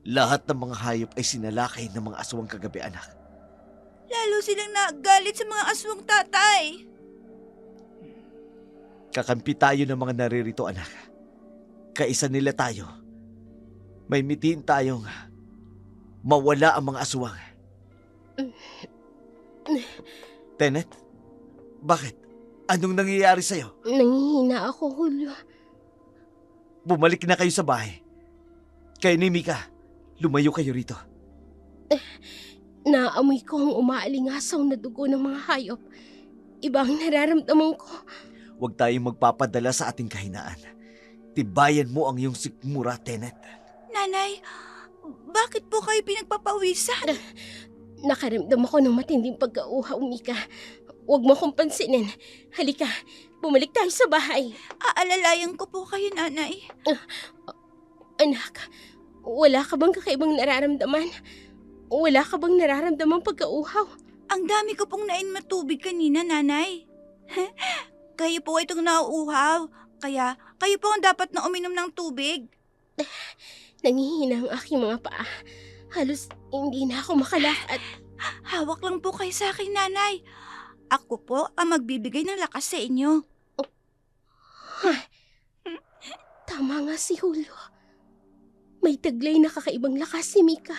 Lahat ng mga hayop ay sinalakay ng mga aswang kagabi, anak. Lalo silang nagalit sa mga aswang, tatay. Kakampi tayo ng mga naririto, anak. Kaisa nila tayo. May mitiin tayong mawala ang mga aswang. Tenet, bakit? Anong nangyayari sa'yo? Nanghihina ako, Julio. Bumalik na kayo sa bahay. Kayo ni Mika, lumayo kayo rito. Naamoy ko ang umaalingasaw na dugo ng mga hayop. Iba ang nararamdaman ko. Huwag tayong magpapadala sa ating kahinaan. Tibayan mo ang iyong sikmura, Tenet. Nanay, bakit po kayo pinagpapawisan? Nakaramdam ako ng matinding pagkauhaw, Mika. Huwag mo akong pansinin. Halika, bumalik tayo sa bahay. Aalalayan ko po kayo, nanay. Anak, wala ka bang kakaibang nararamdaman? Wala ka bang nararamdamang pagkauhaw? Ang dami ko pong nainmat tubig kanina, nanay. Kayo po itong nauuhaw. Kaya kayo po ang dapat na uminom ng tubig. Nangihina ang aking mga paa. Halos hindi na ako makalakad. Hawak lang po kayo sa akin, nanay. Ako po ang magbibigay ng lakas sa inyo. Tama nga si Julio. May taglay na kakaibang lakas si Mika.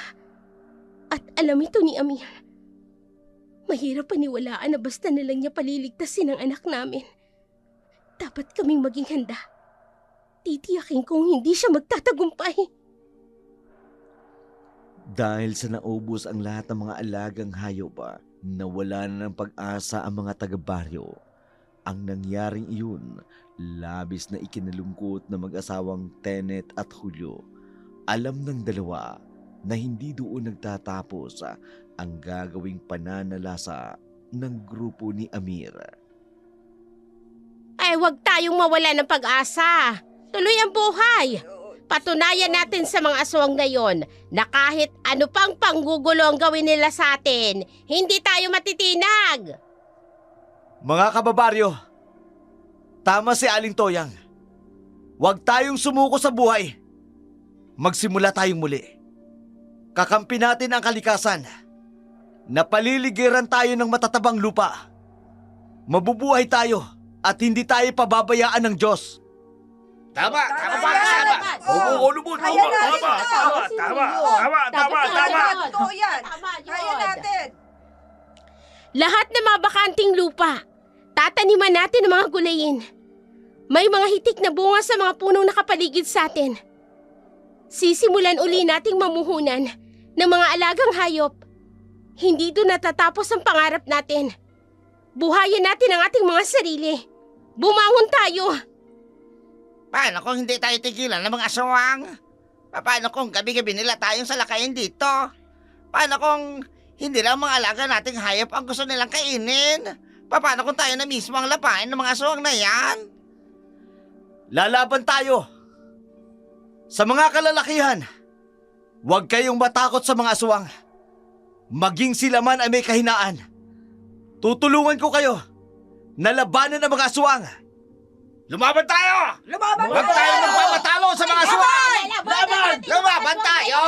At alam ito ni Amir. Mahirap paniwalaan na basta na lang niya paliligtasin ang anak namin. Dapat kaming maging handa. Titiyakin kong hindi siya magtatagumpay. Dahil sa naubos ang lahat ng mga alagang hayop, nawala na ng pag-asa ang mga taga-baryo. Ang nangyaring iyon, labis na ikinalungkot na mag-asawang Tenet at Julio. Alam ng dalawa na hindi doon nagtatapos ang gagawing pananalasa ng grupo ni Amir. Ay, huwag tayong mawala ng pag-asa. Tuloy ang buhay. Patunayan natin sa mga aswang na yon na kahit ano pang panggugulo ang gawin nila sa atin, hindi tayo matitinag. Mga kababaryo, tama si Aling Toyang. Huwag tayong sumuko sa buhay. Magsimula tayong muli. Kakampi natin ang kalikasan. Napaliligiran tayo ng matatabang lupa. Mabubuhay tayo at hindi tayo pababayaan ng Diyos. Tama! Oo, lubot! Lahat ng mga bakanting lupa, tataniman natin ng mga gulayin. May mga hitik na bunga sa mga punong nakapaligid sa atin. Sisimulan uli nating mamuhunan ng mga alagang hayop. Hindi doon natatapos ang pangarap natin. Buhayin natin ang ating mga sarili. Bumangon tayo! Paano kung hindi tayo tigilan ng mga aswang? Paano kung gabi-gabi nila tayong salakayin dito? Paano kung hindi lang mga alaga nating hayop ang gusto nilang kainin? Paano kung tayo na mismo ang lapain ng mga aswang na yan? Lalaban tayo! Sa mga kalalakihan, huwag kayong matakot sa mga aswang. Maging sila man ay may kahinaan. Tutulungan ko kayo na labanan ng mga aswang. Lumaban tayo! Huwag tayo magpamatalo sa mga aswang! Lumaban tayo!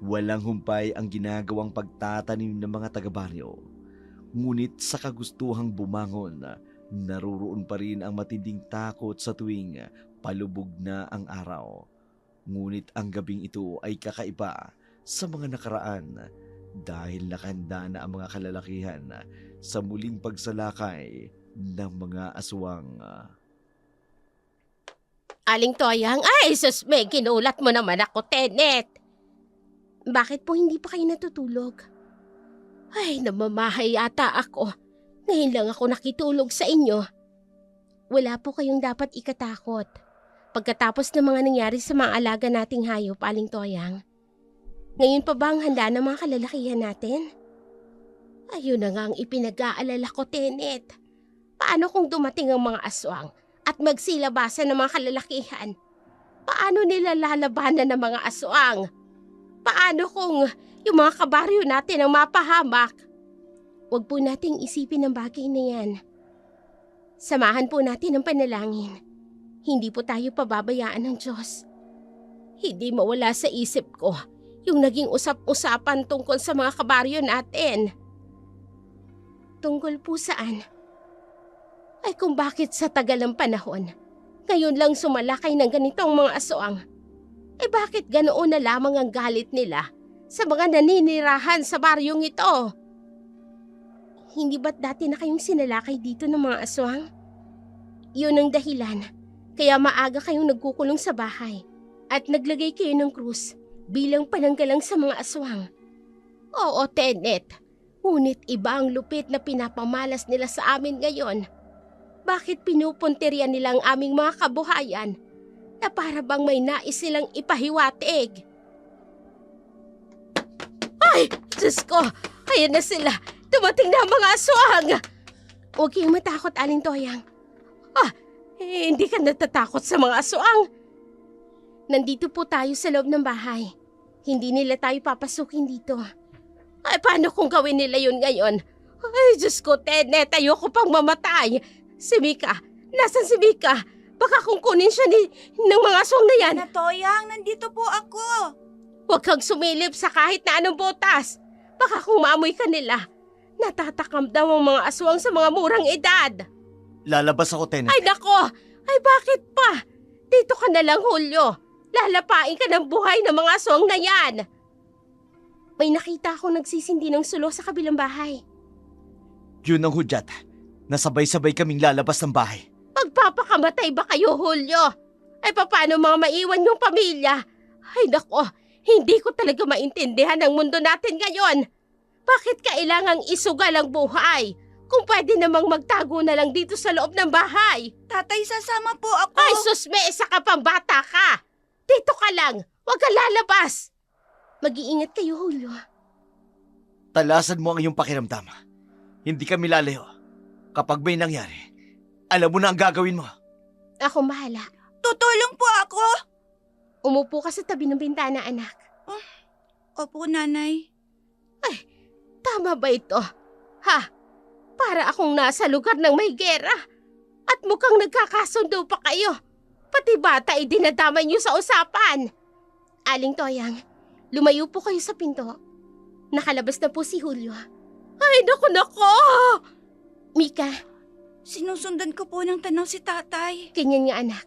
Walang humpay ang ginagawang pagtatanim ng mga taga-baryo. Ngunit sa kagustuhang bumangon, naruroon pa rin ang matinding takot sa tuwing palubog na ang araw. Ngunit ang gabing ito ay kakaiba sa mga nakaraan dahil nakahanda na ang mga kalalakihan sa muling pagsalakay ng mga aswang. Aling Toyang, ay sus, may ginulat mo naman ako, Tenet. Bakit po hindi pa kayo natutulog? Ay, namamahay yata ako. Ngayon lang ako nakitulog sa inyo. Wala po kayong dapat ikatakot. Pagkatapos ng mga nangyari sa mga alaga nating hayop, Aling Toyang, ngayon pa ba ang handa ng mga kalalakihan natin? Ayun na nga ang ipinag-aalala ko, Tenet. Paano kung dumating ang mga aswang at magsilabasan ng mga kalalakihan? Paano nila lalabanan ng mga aswang? Paano kung yung mga kabaryo natin ang mapahamak? Huwag po nating isipin ang bagay na yan. Samahan po natin ang panalangin. Hindi po tayo pababayaan ng Diyos. Hindi mawala sa isip ko yung naging usap-usapan tungkol sa mga kabaryo natin. Tungkol po saan? Ay kung bakit sa tagal ng panahon, ngayon lang sumalakay ng ganitong mga aswang. Eh bakit ganoon na lamang ang galit nila sa mga naninirahan sa baryong ito? Hindi ba't dati na kayong sinalakay dito ng mga aswang? Yun ang dahilan. Kaya maaga kayong nagkukulong sa bahay at naglagay kayo ng krus bilang pananggalang sa mga aswang. Oo, Tenet. Ngunit iba ang lupit na pinapamalas nila sa amin ngayon. Bakit pinupuntirya nila ang aming mga kabuhayan na para bang may nais silang ipahiwatig? Ay! Diyos ko! Ayan na sila! Dumating na ang mga aswang! Huwag kayong matakot, Aling Toyang. Hindi ka natatakot sa mga aswang. Nandito po tayo sa loob ng bahay. Hindi nila tayo papasukin dito. Ay, paano kung gawin nila yun ngayon? Ay, Diyos ko, Tenet, ayoko pang mamatay. Si Mika, nasan si Mika? Baka kung kunin siya ng mga aswang na yan. Natoyang, nandito po ako. Huwag kang sumilip sa kahit na anong butas. Baka kung maamoy ka nila, natatakam daw ang mga aswang sa mga murang edad. Lalabas ako, Tenet. Ay nako! Ay bakit pa? Dito ka na lang, Julio. Lalapain ka ng buhay ng mga aswang na yan. May nakita akong nagsisindi ng sulo sa kabilang bahay. Yun ang hudyat. Nasabay-sabay kaming lalabas ng bahay. Magpapakamatay ba kayo, Julio? Ay paano mga maiwan yung pamilya? Ay nako, hindi ko talaga maintindihan ang mundo natin ngayon. Bakit kailangang isugal ang buhay? Kung pwede namang magtago na lang dito sa loob ng bahay. Tatay, sasama po ako. Ay susme, isa ka pang bata ka. Dito ka lang, huwag ka lalabas. Mag-iingat kayo, Julio. Talasan mo ang iyong pakiramdam. Hindi kami lalayo. Kapag may nangyari, alam mo na ang gagawin mo. Ako mahala. Tutulong po ako. Umupo ka sa tabi ng bintana, anak. Opo, nanay. Tama ba ito? Ha? Para akong nasa lugar ng may gera. At mukhang nagkakasundo pa kayo. Pati bata ay dinadamay niyo sa usapan. Aling Toyang, lumayo po kayo sa pinto. Nakalabas na po si Julio. Ay, naku! Mika, Sinusundan ko po ng tanaw si tatay. ganyan nga anak.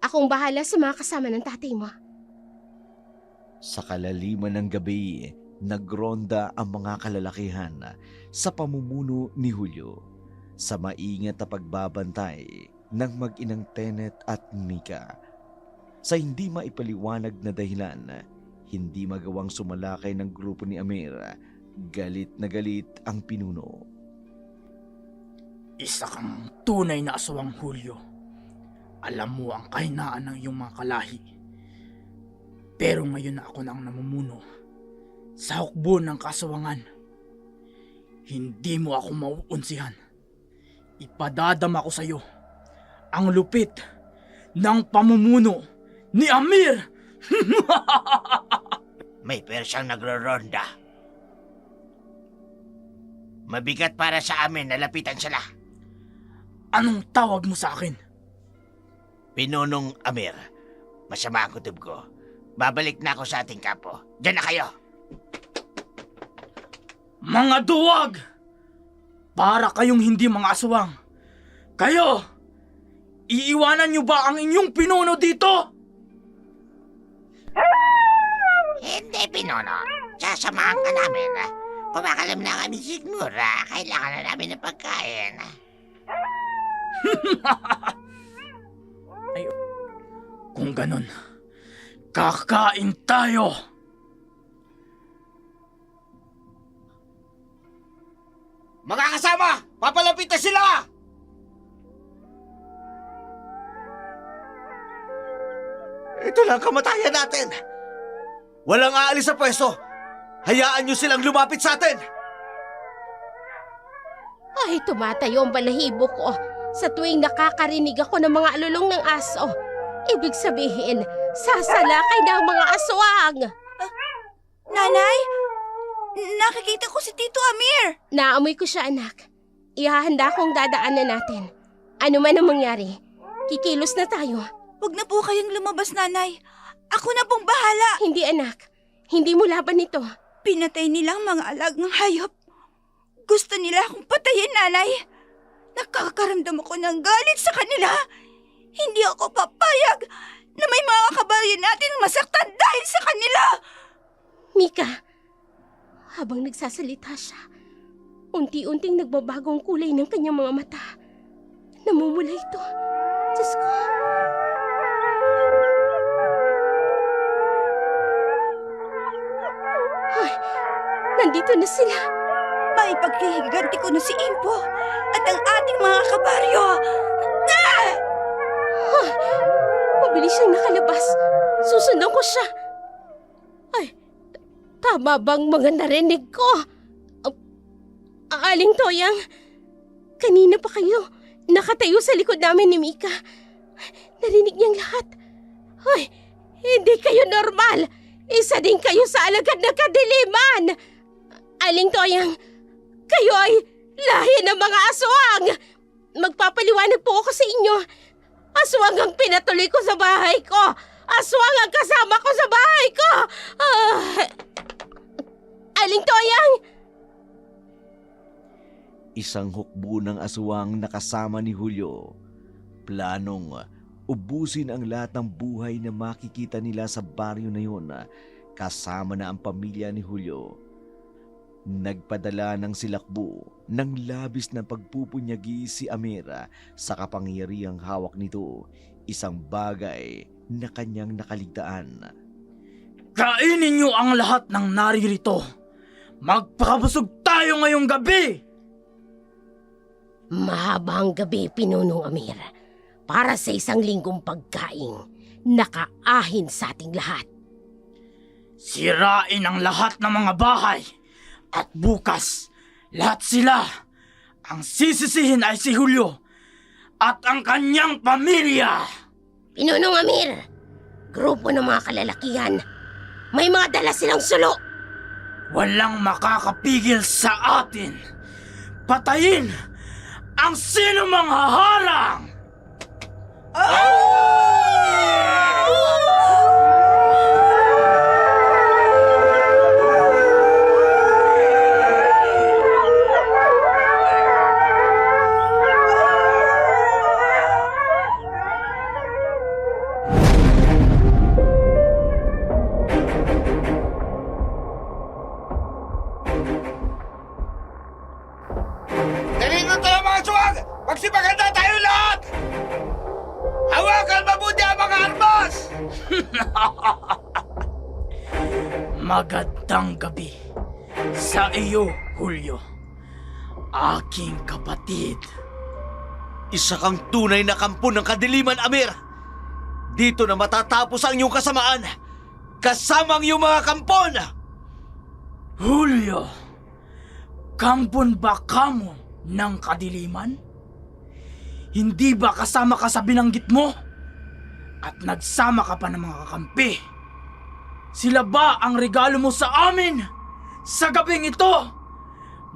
Akong bahala sa mga kasama ng tatay mo. Sa kalaliman ng gabi, nagronda ang mga kalalakihan sa pamumuno ni Julio sa maingat na pagbabantay ng mag-inang Tenet at Mika. Sa hindi maipaliwanag na dahilan, hindi magawang sumalakay ng grupo ni Amir. Galit na galit ang pinuno. Isa kang tunay na aswang, Julio. Alam mo ang kahinaan ng iyong mga kalahi. Pero ngayon na ako na ang namumuno sa hukbo ng kaswanger. Hindi mo ako mauunsihan. Ipadadama ko sa iyo ang lupit ng pamumuno ni Amir. May persyang nagroronda. Mabigat para sa amin na lapitan sila. Anong tawag mo sa akin? Pinunong Amir, masama ang kutob ko. Babalik na ako sa ating kampo. Diyan na kayo! Mga duwag! Para kayong hindi mga aswang. Kayo! Iiwanan niyo ba ang inyong pinuno dito? Hindi, Pinono. Sasamahan ka namin. Kumakalam na kami sigmura. Kailangan na namin ng pagkain. Kung ganun, kakain tayo! Mga kasama, papalapit na sila! Ito lang kamatayan natin. Walang aalis sa pwesto. Hayaan niyo silang lumapit sa atin. Ay, tumatayo ang balahibo ko sa tuwing nakakarinig ako ng mga alulong ng aso. Ibig sabihin, sasalakay na ang mga aswang. Nanay, nakikita ko si Tito Amir. Naamoy ko siya, anak. Ihahanda kong dadaanan natin. Ano man ang mangyari, kikilos na tayo. Huwag na po kayong lumabas, nanay. Ako na pong bahala. Hindi, anak. Hindi mo laban ito. Pinatay nilang mga alagang hayop. Gusto nila akong patayin, nanay. Nakakaramdam ako ng galit sa kanila. Hindi ako papayag na may mga kabayan natin masaktan dahil sa kanila. Mika, habang nagsasalita siya, Unti-unting nagbabago ang kulay ng kanyang mga mata. Namumula ito. Diyos ko. Ay, nandito na sila. May paghihiganti ko na si Impo at ang ating mga kabaryo. Mabilis siyang nakalabas. Susundan ko siya. Ay, tama bang mga narinig ko? Aling Toyang, kanina pa kayo nakatayo sa likod namin ni Mika. Narinig niyang lahat. Ay, hindi kayo normal. Isa din kayo sa alagad na kadiliman. Aling Toyang, kayo ay lahi ng mga aswang. Magpapaliwanag po ako sa inyo. Aswang ang pinatuloy ko sa bahay ko. Aswang ang kasama ko sa bahay ko. Aling Toyang! Isang hukbo ng aswang na kasama ni Julio. Planong ubusin ang lahat ng buhay na makikita nila sa baryo na yun, kasama na ang pamilya ni Julio. Nagpadala ng silakbo ng labis na pagpupunyagi si Amira sa kapangyarihang hawak nito, isang bagay na kanyang nakaligtaan. Kainin niyo ang lahat ng naririto. Magpakabusog tayo ngayong gabi! Mahabang gabi, Pinunong Amir. Para sa isang linggong pagkain, nakaahin sa ating lahat. Sirain ang lahat ng mga bahay. At bukas, lahat sila. Ang sisisihin ay si Julio at ang kanyang pamilya. Pinunong Amir, grupo ng mga kalalakihan. May mga dala silang sulo. Walang makakapigil sa atin. Patayin ang sino mang haharang! Nalino tayo mga aswang! Magsipaganda tayo lahat! Hawakan mabuti ang mga armas! Magandang gabi sa iyo, Julio. Aking kapatid. Isa kang tunay na kampo ng kadiliman, Amir. Dito na matatapos ang iyong kasamaan. Kasama ang iyong mga kampon. Julio, kampon ba kamo ng kadiliman? Hindi ba kasama ka sa binanggit mo? At nagsama ka pa ng mga kakampi? Sila ba ang regalo mo sa amin sa gabing ito?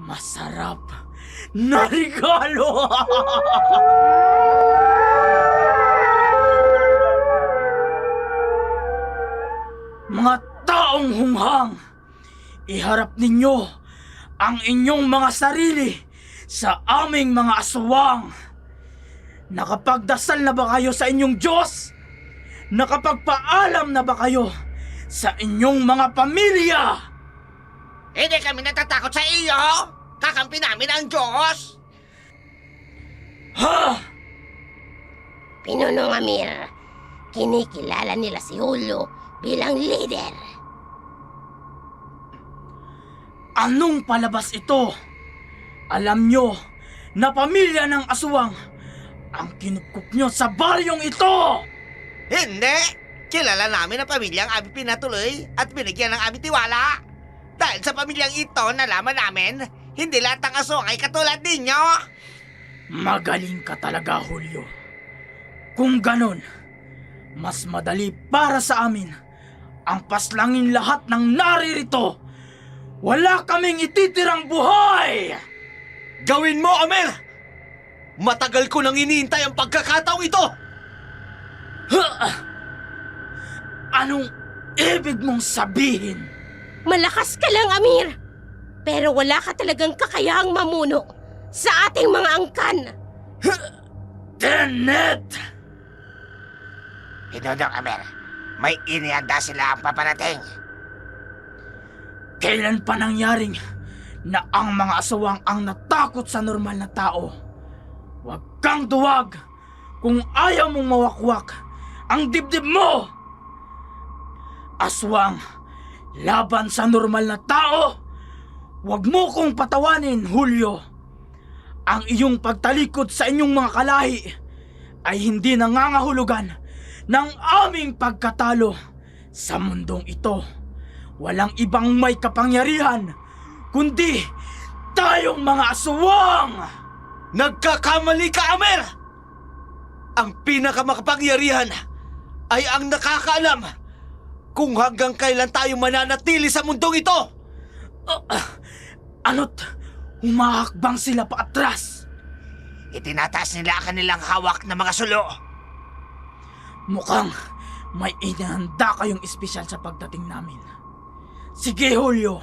Masarap na regalo! Mga taong hunghang, iharap ninyo ang inyong mga sarili sa aming mga aswang. Nakapagdasal na ba kayo sa inyong Diyos? Nakapagpaalam na ba kayo sa inyong mga pamilya? Hindi kami natatakot sa iyo! Kakampi namin ang Diyos! Ha? Pinunong Amir, kinikilala nila si Julio bilang leader. Anong palabas ito? Alam nyo na pamilya ng aswang ang kinupkup nyo sa baryong ito! Hindi! Kilala namin ang pamilyang aming pinatuloy at binigyan ng aming tiwala. Dahil sa pamilyang ito, nalaman namin, hindi lahat ng aswang ay katulad ninyo. Magaling ka talaga, Julio. Kung ganon, mas madali para sa amin ang paslangin lahat ng naririto. Wala kaming ititirang buhay! Gawin mo, Amir! Matagal ko nang iniintay ang pagkakataong ito! Anong ibig mong sabihin? Malakas ka lang, Amir. Pero wala ka talagang kakayahang mamuno sa ating mga angkan. Tenet! Pinunong Amir, may inihanda sila ang paparating. Kailan pa nangyaring na ang mga aswang ang natakot sa normal na tao. Huwag kang duwag kung ayaw mong mawakwak ang dibdib mo! Aswang, laban sa normal na tao, huwag mo kong patawanin, Julio. Ang iyong pagtalikod sa inyong mga kalahi ay hindi nangangahulugan ng aming pagkatalo sa mundong ito. Walang ibang may kapangyarihan kundi tayong mga aswang! Nagkakamali ka, Amer! Ang pinakamakapangyarihan ay ang nakakaalam kung hanggang kailan tayo mananatili sa mundong ito! Ano't humahakbang sila paatras? Itinataas nila ang kanilang hawak na mga sulo. Mukhang may inihanda kayong espesyal sa pagdating namin. Sige, Julio,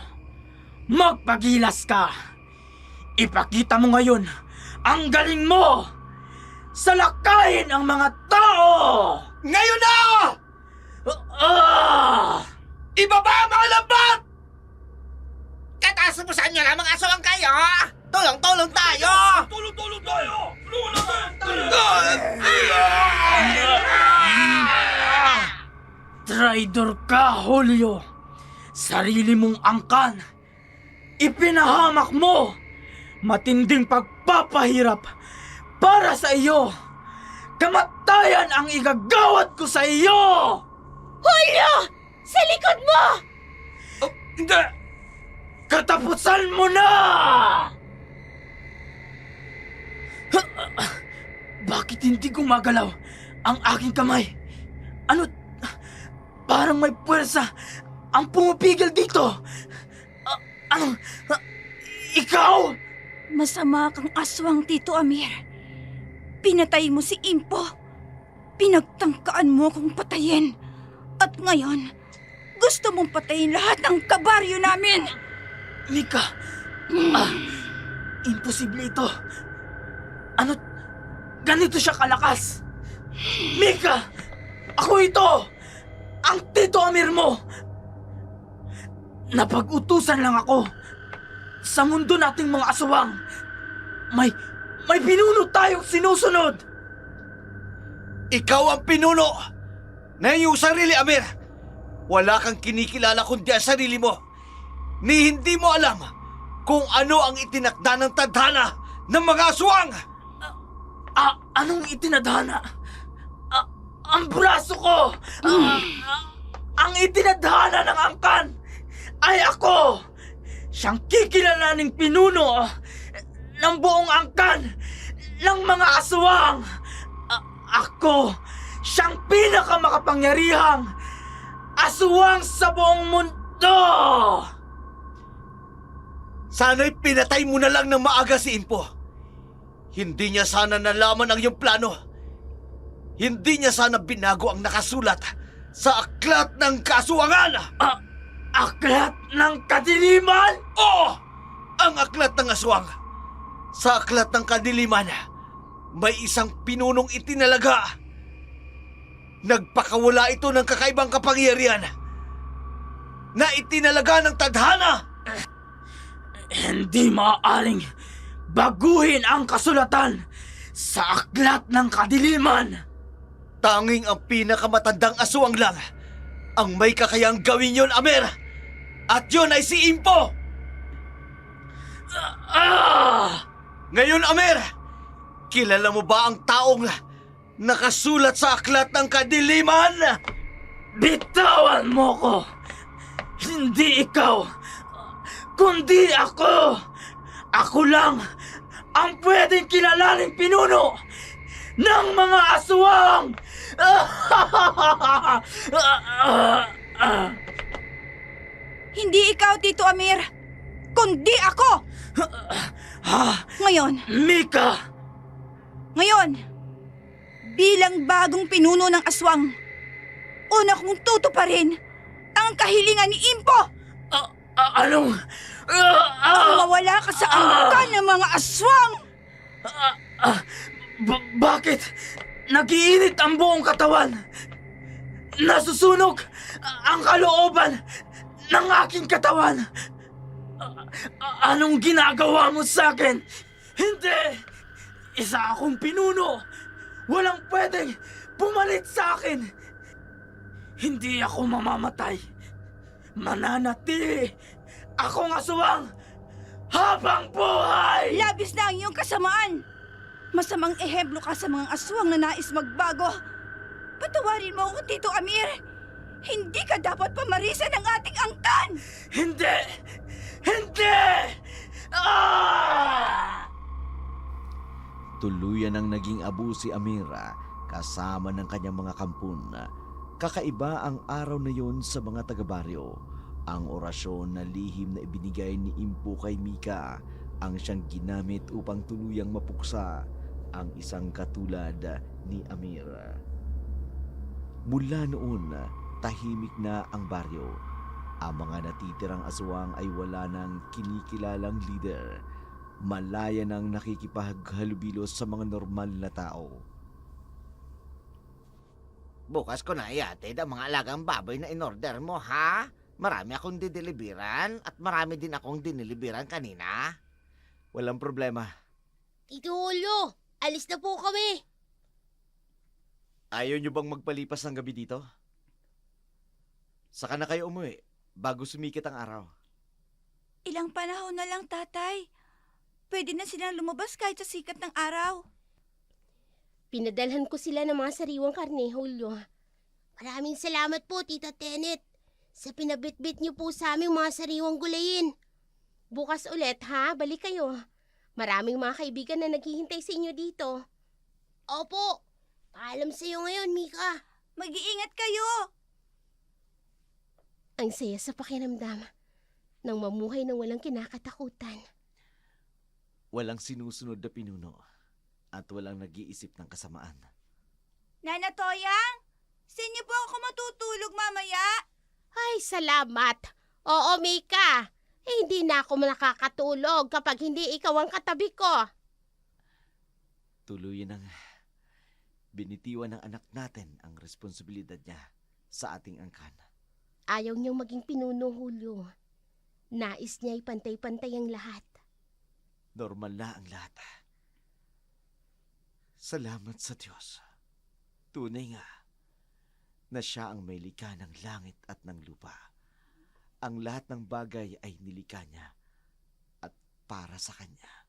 magpagilas ka. Ipakita mo ngayon ang galing mo! Salakayin ang mga tao! Ngayon na! Ibaba ang mga lambat! Katasupusan nyo lang mga aswang kayo! Tulong-tulong tayo! Tulong-tulong tayo! Traidor ka, Julio! Sarili mong angkan! Ipinahamak mo! Matinding pagpapahirap para sa iyo! Kamatayan ang igagawad ko sa iyo! Julio! Sa likod mo! Hindi! Katapusan mo na! Bakit hindi gumagalaw ang aking kamay? Ano? Parang may puwersa ang pumipigil dito. Ikaw? Masama kang aswang, Tito Amir. Pinatay mo si Impo. Pinagtangkaan mo akong patayin. At ngayon, gusto mong patayin lahat ng kabaryo namin. Mika, imposible ito. Ano? Ganito siya kalakas. Mika, ako ito. Ang Tito Amir mo. Napag-utusan lang ako. Sa mundo nating mga aswang, may pinuno tayong sinusunod. Ikaw ang pinuno na iyong sarili, Amir. Wala kang kinikilala kundi ang sarili mo. Ni hindi mo alam kung ano ang itinakda ng tadhana ng mga aswang. Anong itinadhana? Ang braso ko! Ang itinadhana ng angkan ay ako! Siyang kikilalaning pinuno ng buong angkan ng mga aswang! Ako! Siyang pinakamakapangyarihang aswang sa buong mundo! Sana'y pinatay mo na lang ng maaga si Impo. Hindi niya sana nalaman ang iyong plano. Hindi niya sana binago ang nakasulat sa aklat ng kaaswangan. Aklat ng kadiliman? Oo! Ang aklat ng aswang. Sa aklat ng kadiliman, may isang pinunong itinalaga. Nagpakawala ito ng kakaibang kapangyarihan na itinalaga ng tadhana. Hindi maaaring baguhin ang kasulatan sa aklat ng kadiliman. Tanging ang pinakamatandang aswang lang ang may kakayang gawin yon, Amer. At yun ay si Impo. Ngayon, Amer, kilala mo ba ang taong nakasulat sa aklat ng kadiliman? Bitawan mo ko! Hindi ikaw, kundi ako! Ako lang ang pwedeng kilalaning pinuno ng mga aswang! Hindi ikaw, Tito Amir, kundi ako! Ngayon, Mika! bilang bagong pinuno ng aswang, una kong tutuparin ang kahilingan ni Impo! Anong? Ang mawala ka sa angkan ng mga aswang! Bakit? Nagiinit ang buong katawan. Nasusunog ang kalooban ng aking katawan. Anong ginagawa mo sa akin? Hindi! Isa akong pinuno! Walang pwedeng pumalit sa akin! Hindi ako mamamatay. Mananatili akong aswang habang buhay! Labis na ang iyong kasamaan! Masamang ehemplo ka sa mga aswang na nais magbago. Patawarin mo ako, Tito Amir. Hindi ka dapat pamarisan ng ating angkan! Hindi! Hindi! Ah! Tuluyan ang naging abo si Amira kasama ng kanyang mga kampun. Kakaiba ang araw na yon sa mga taga-baryo. Ang orasyon na lihim na ibinigay ni Impo kay Mika ang siyang ginamit upang tuluyang mapuksa ang isang katulad ni Amira. Mula noon, tahimik na ang baryo. Ang mga natitirang aswang ay wala nang kinikilalang leader. Malaya nang nakikipaghalubilo sa mga normal na tao. Bukas ko na iatid ang mga alagang baboy na in-order mo, ha? Marami akong dideliveran at marami din akong diniliberan kanina. Walang problema. Tito Julio, alis na po kami. Ayaw nyo bang magpalipas ng gabi dito? Saka na kayo umuwi bago sumikit ang araw. Ilang panahon na lang, tatay. Pwede na silang lumabas kahit sa sikat ng araw. Pinadalhan ko sila ng mga sariwang karne, Julio. Maraming salamat po, Tita Tenet, sa pinabitbit niyo po sa aming mga sariwang gulayin. Bukas ulit, ha? Balik kayo. Maraming mga kaibigan na naghihintay sa inyo dito. Opo. Paalam sa iyo ngayon, Mika. Mag-iingat kayo! Ang saya sa pakiramdam nang mamuhay ng walang kinakatakutan. Walang sinusunod na pinuno at walang nag-iisip ng kasamaan. Nana Toyang, sa inyo po ako matutulog mamaya. Ay, salamat. Oo, Mika. Hindi na ako nakakatulog kapag hindi ikaw ang katabi ko. Tuluyan ang binitiwan ng anak natin ang responsibilidad niya sa ating angkan. Ayaw niyang maging pinuno, Julio. Nais niya pantay-pantay ang lahat. Normal na ang lahat. Salamat sa Diyos. Tunay nga na siya ang may likha ng langit at ng lupa. Ang lahat ng bagay ay nilikha niya at para sa Kanya.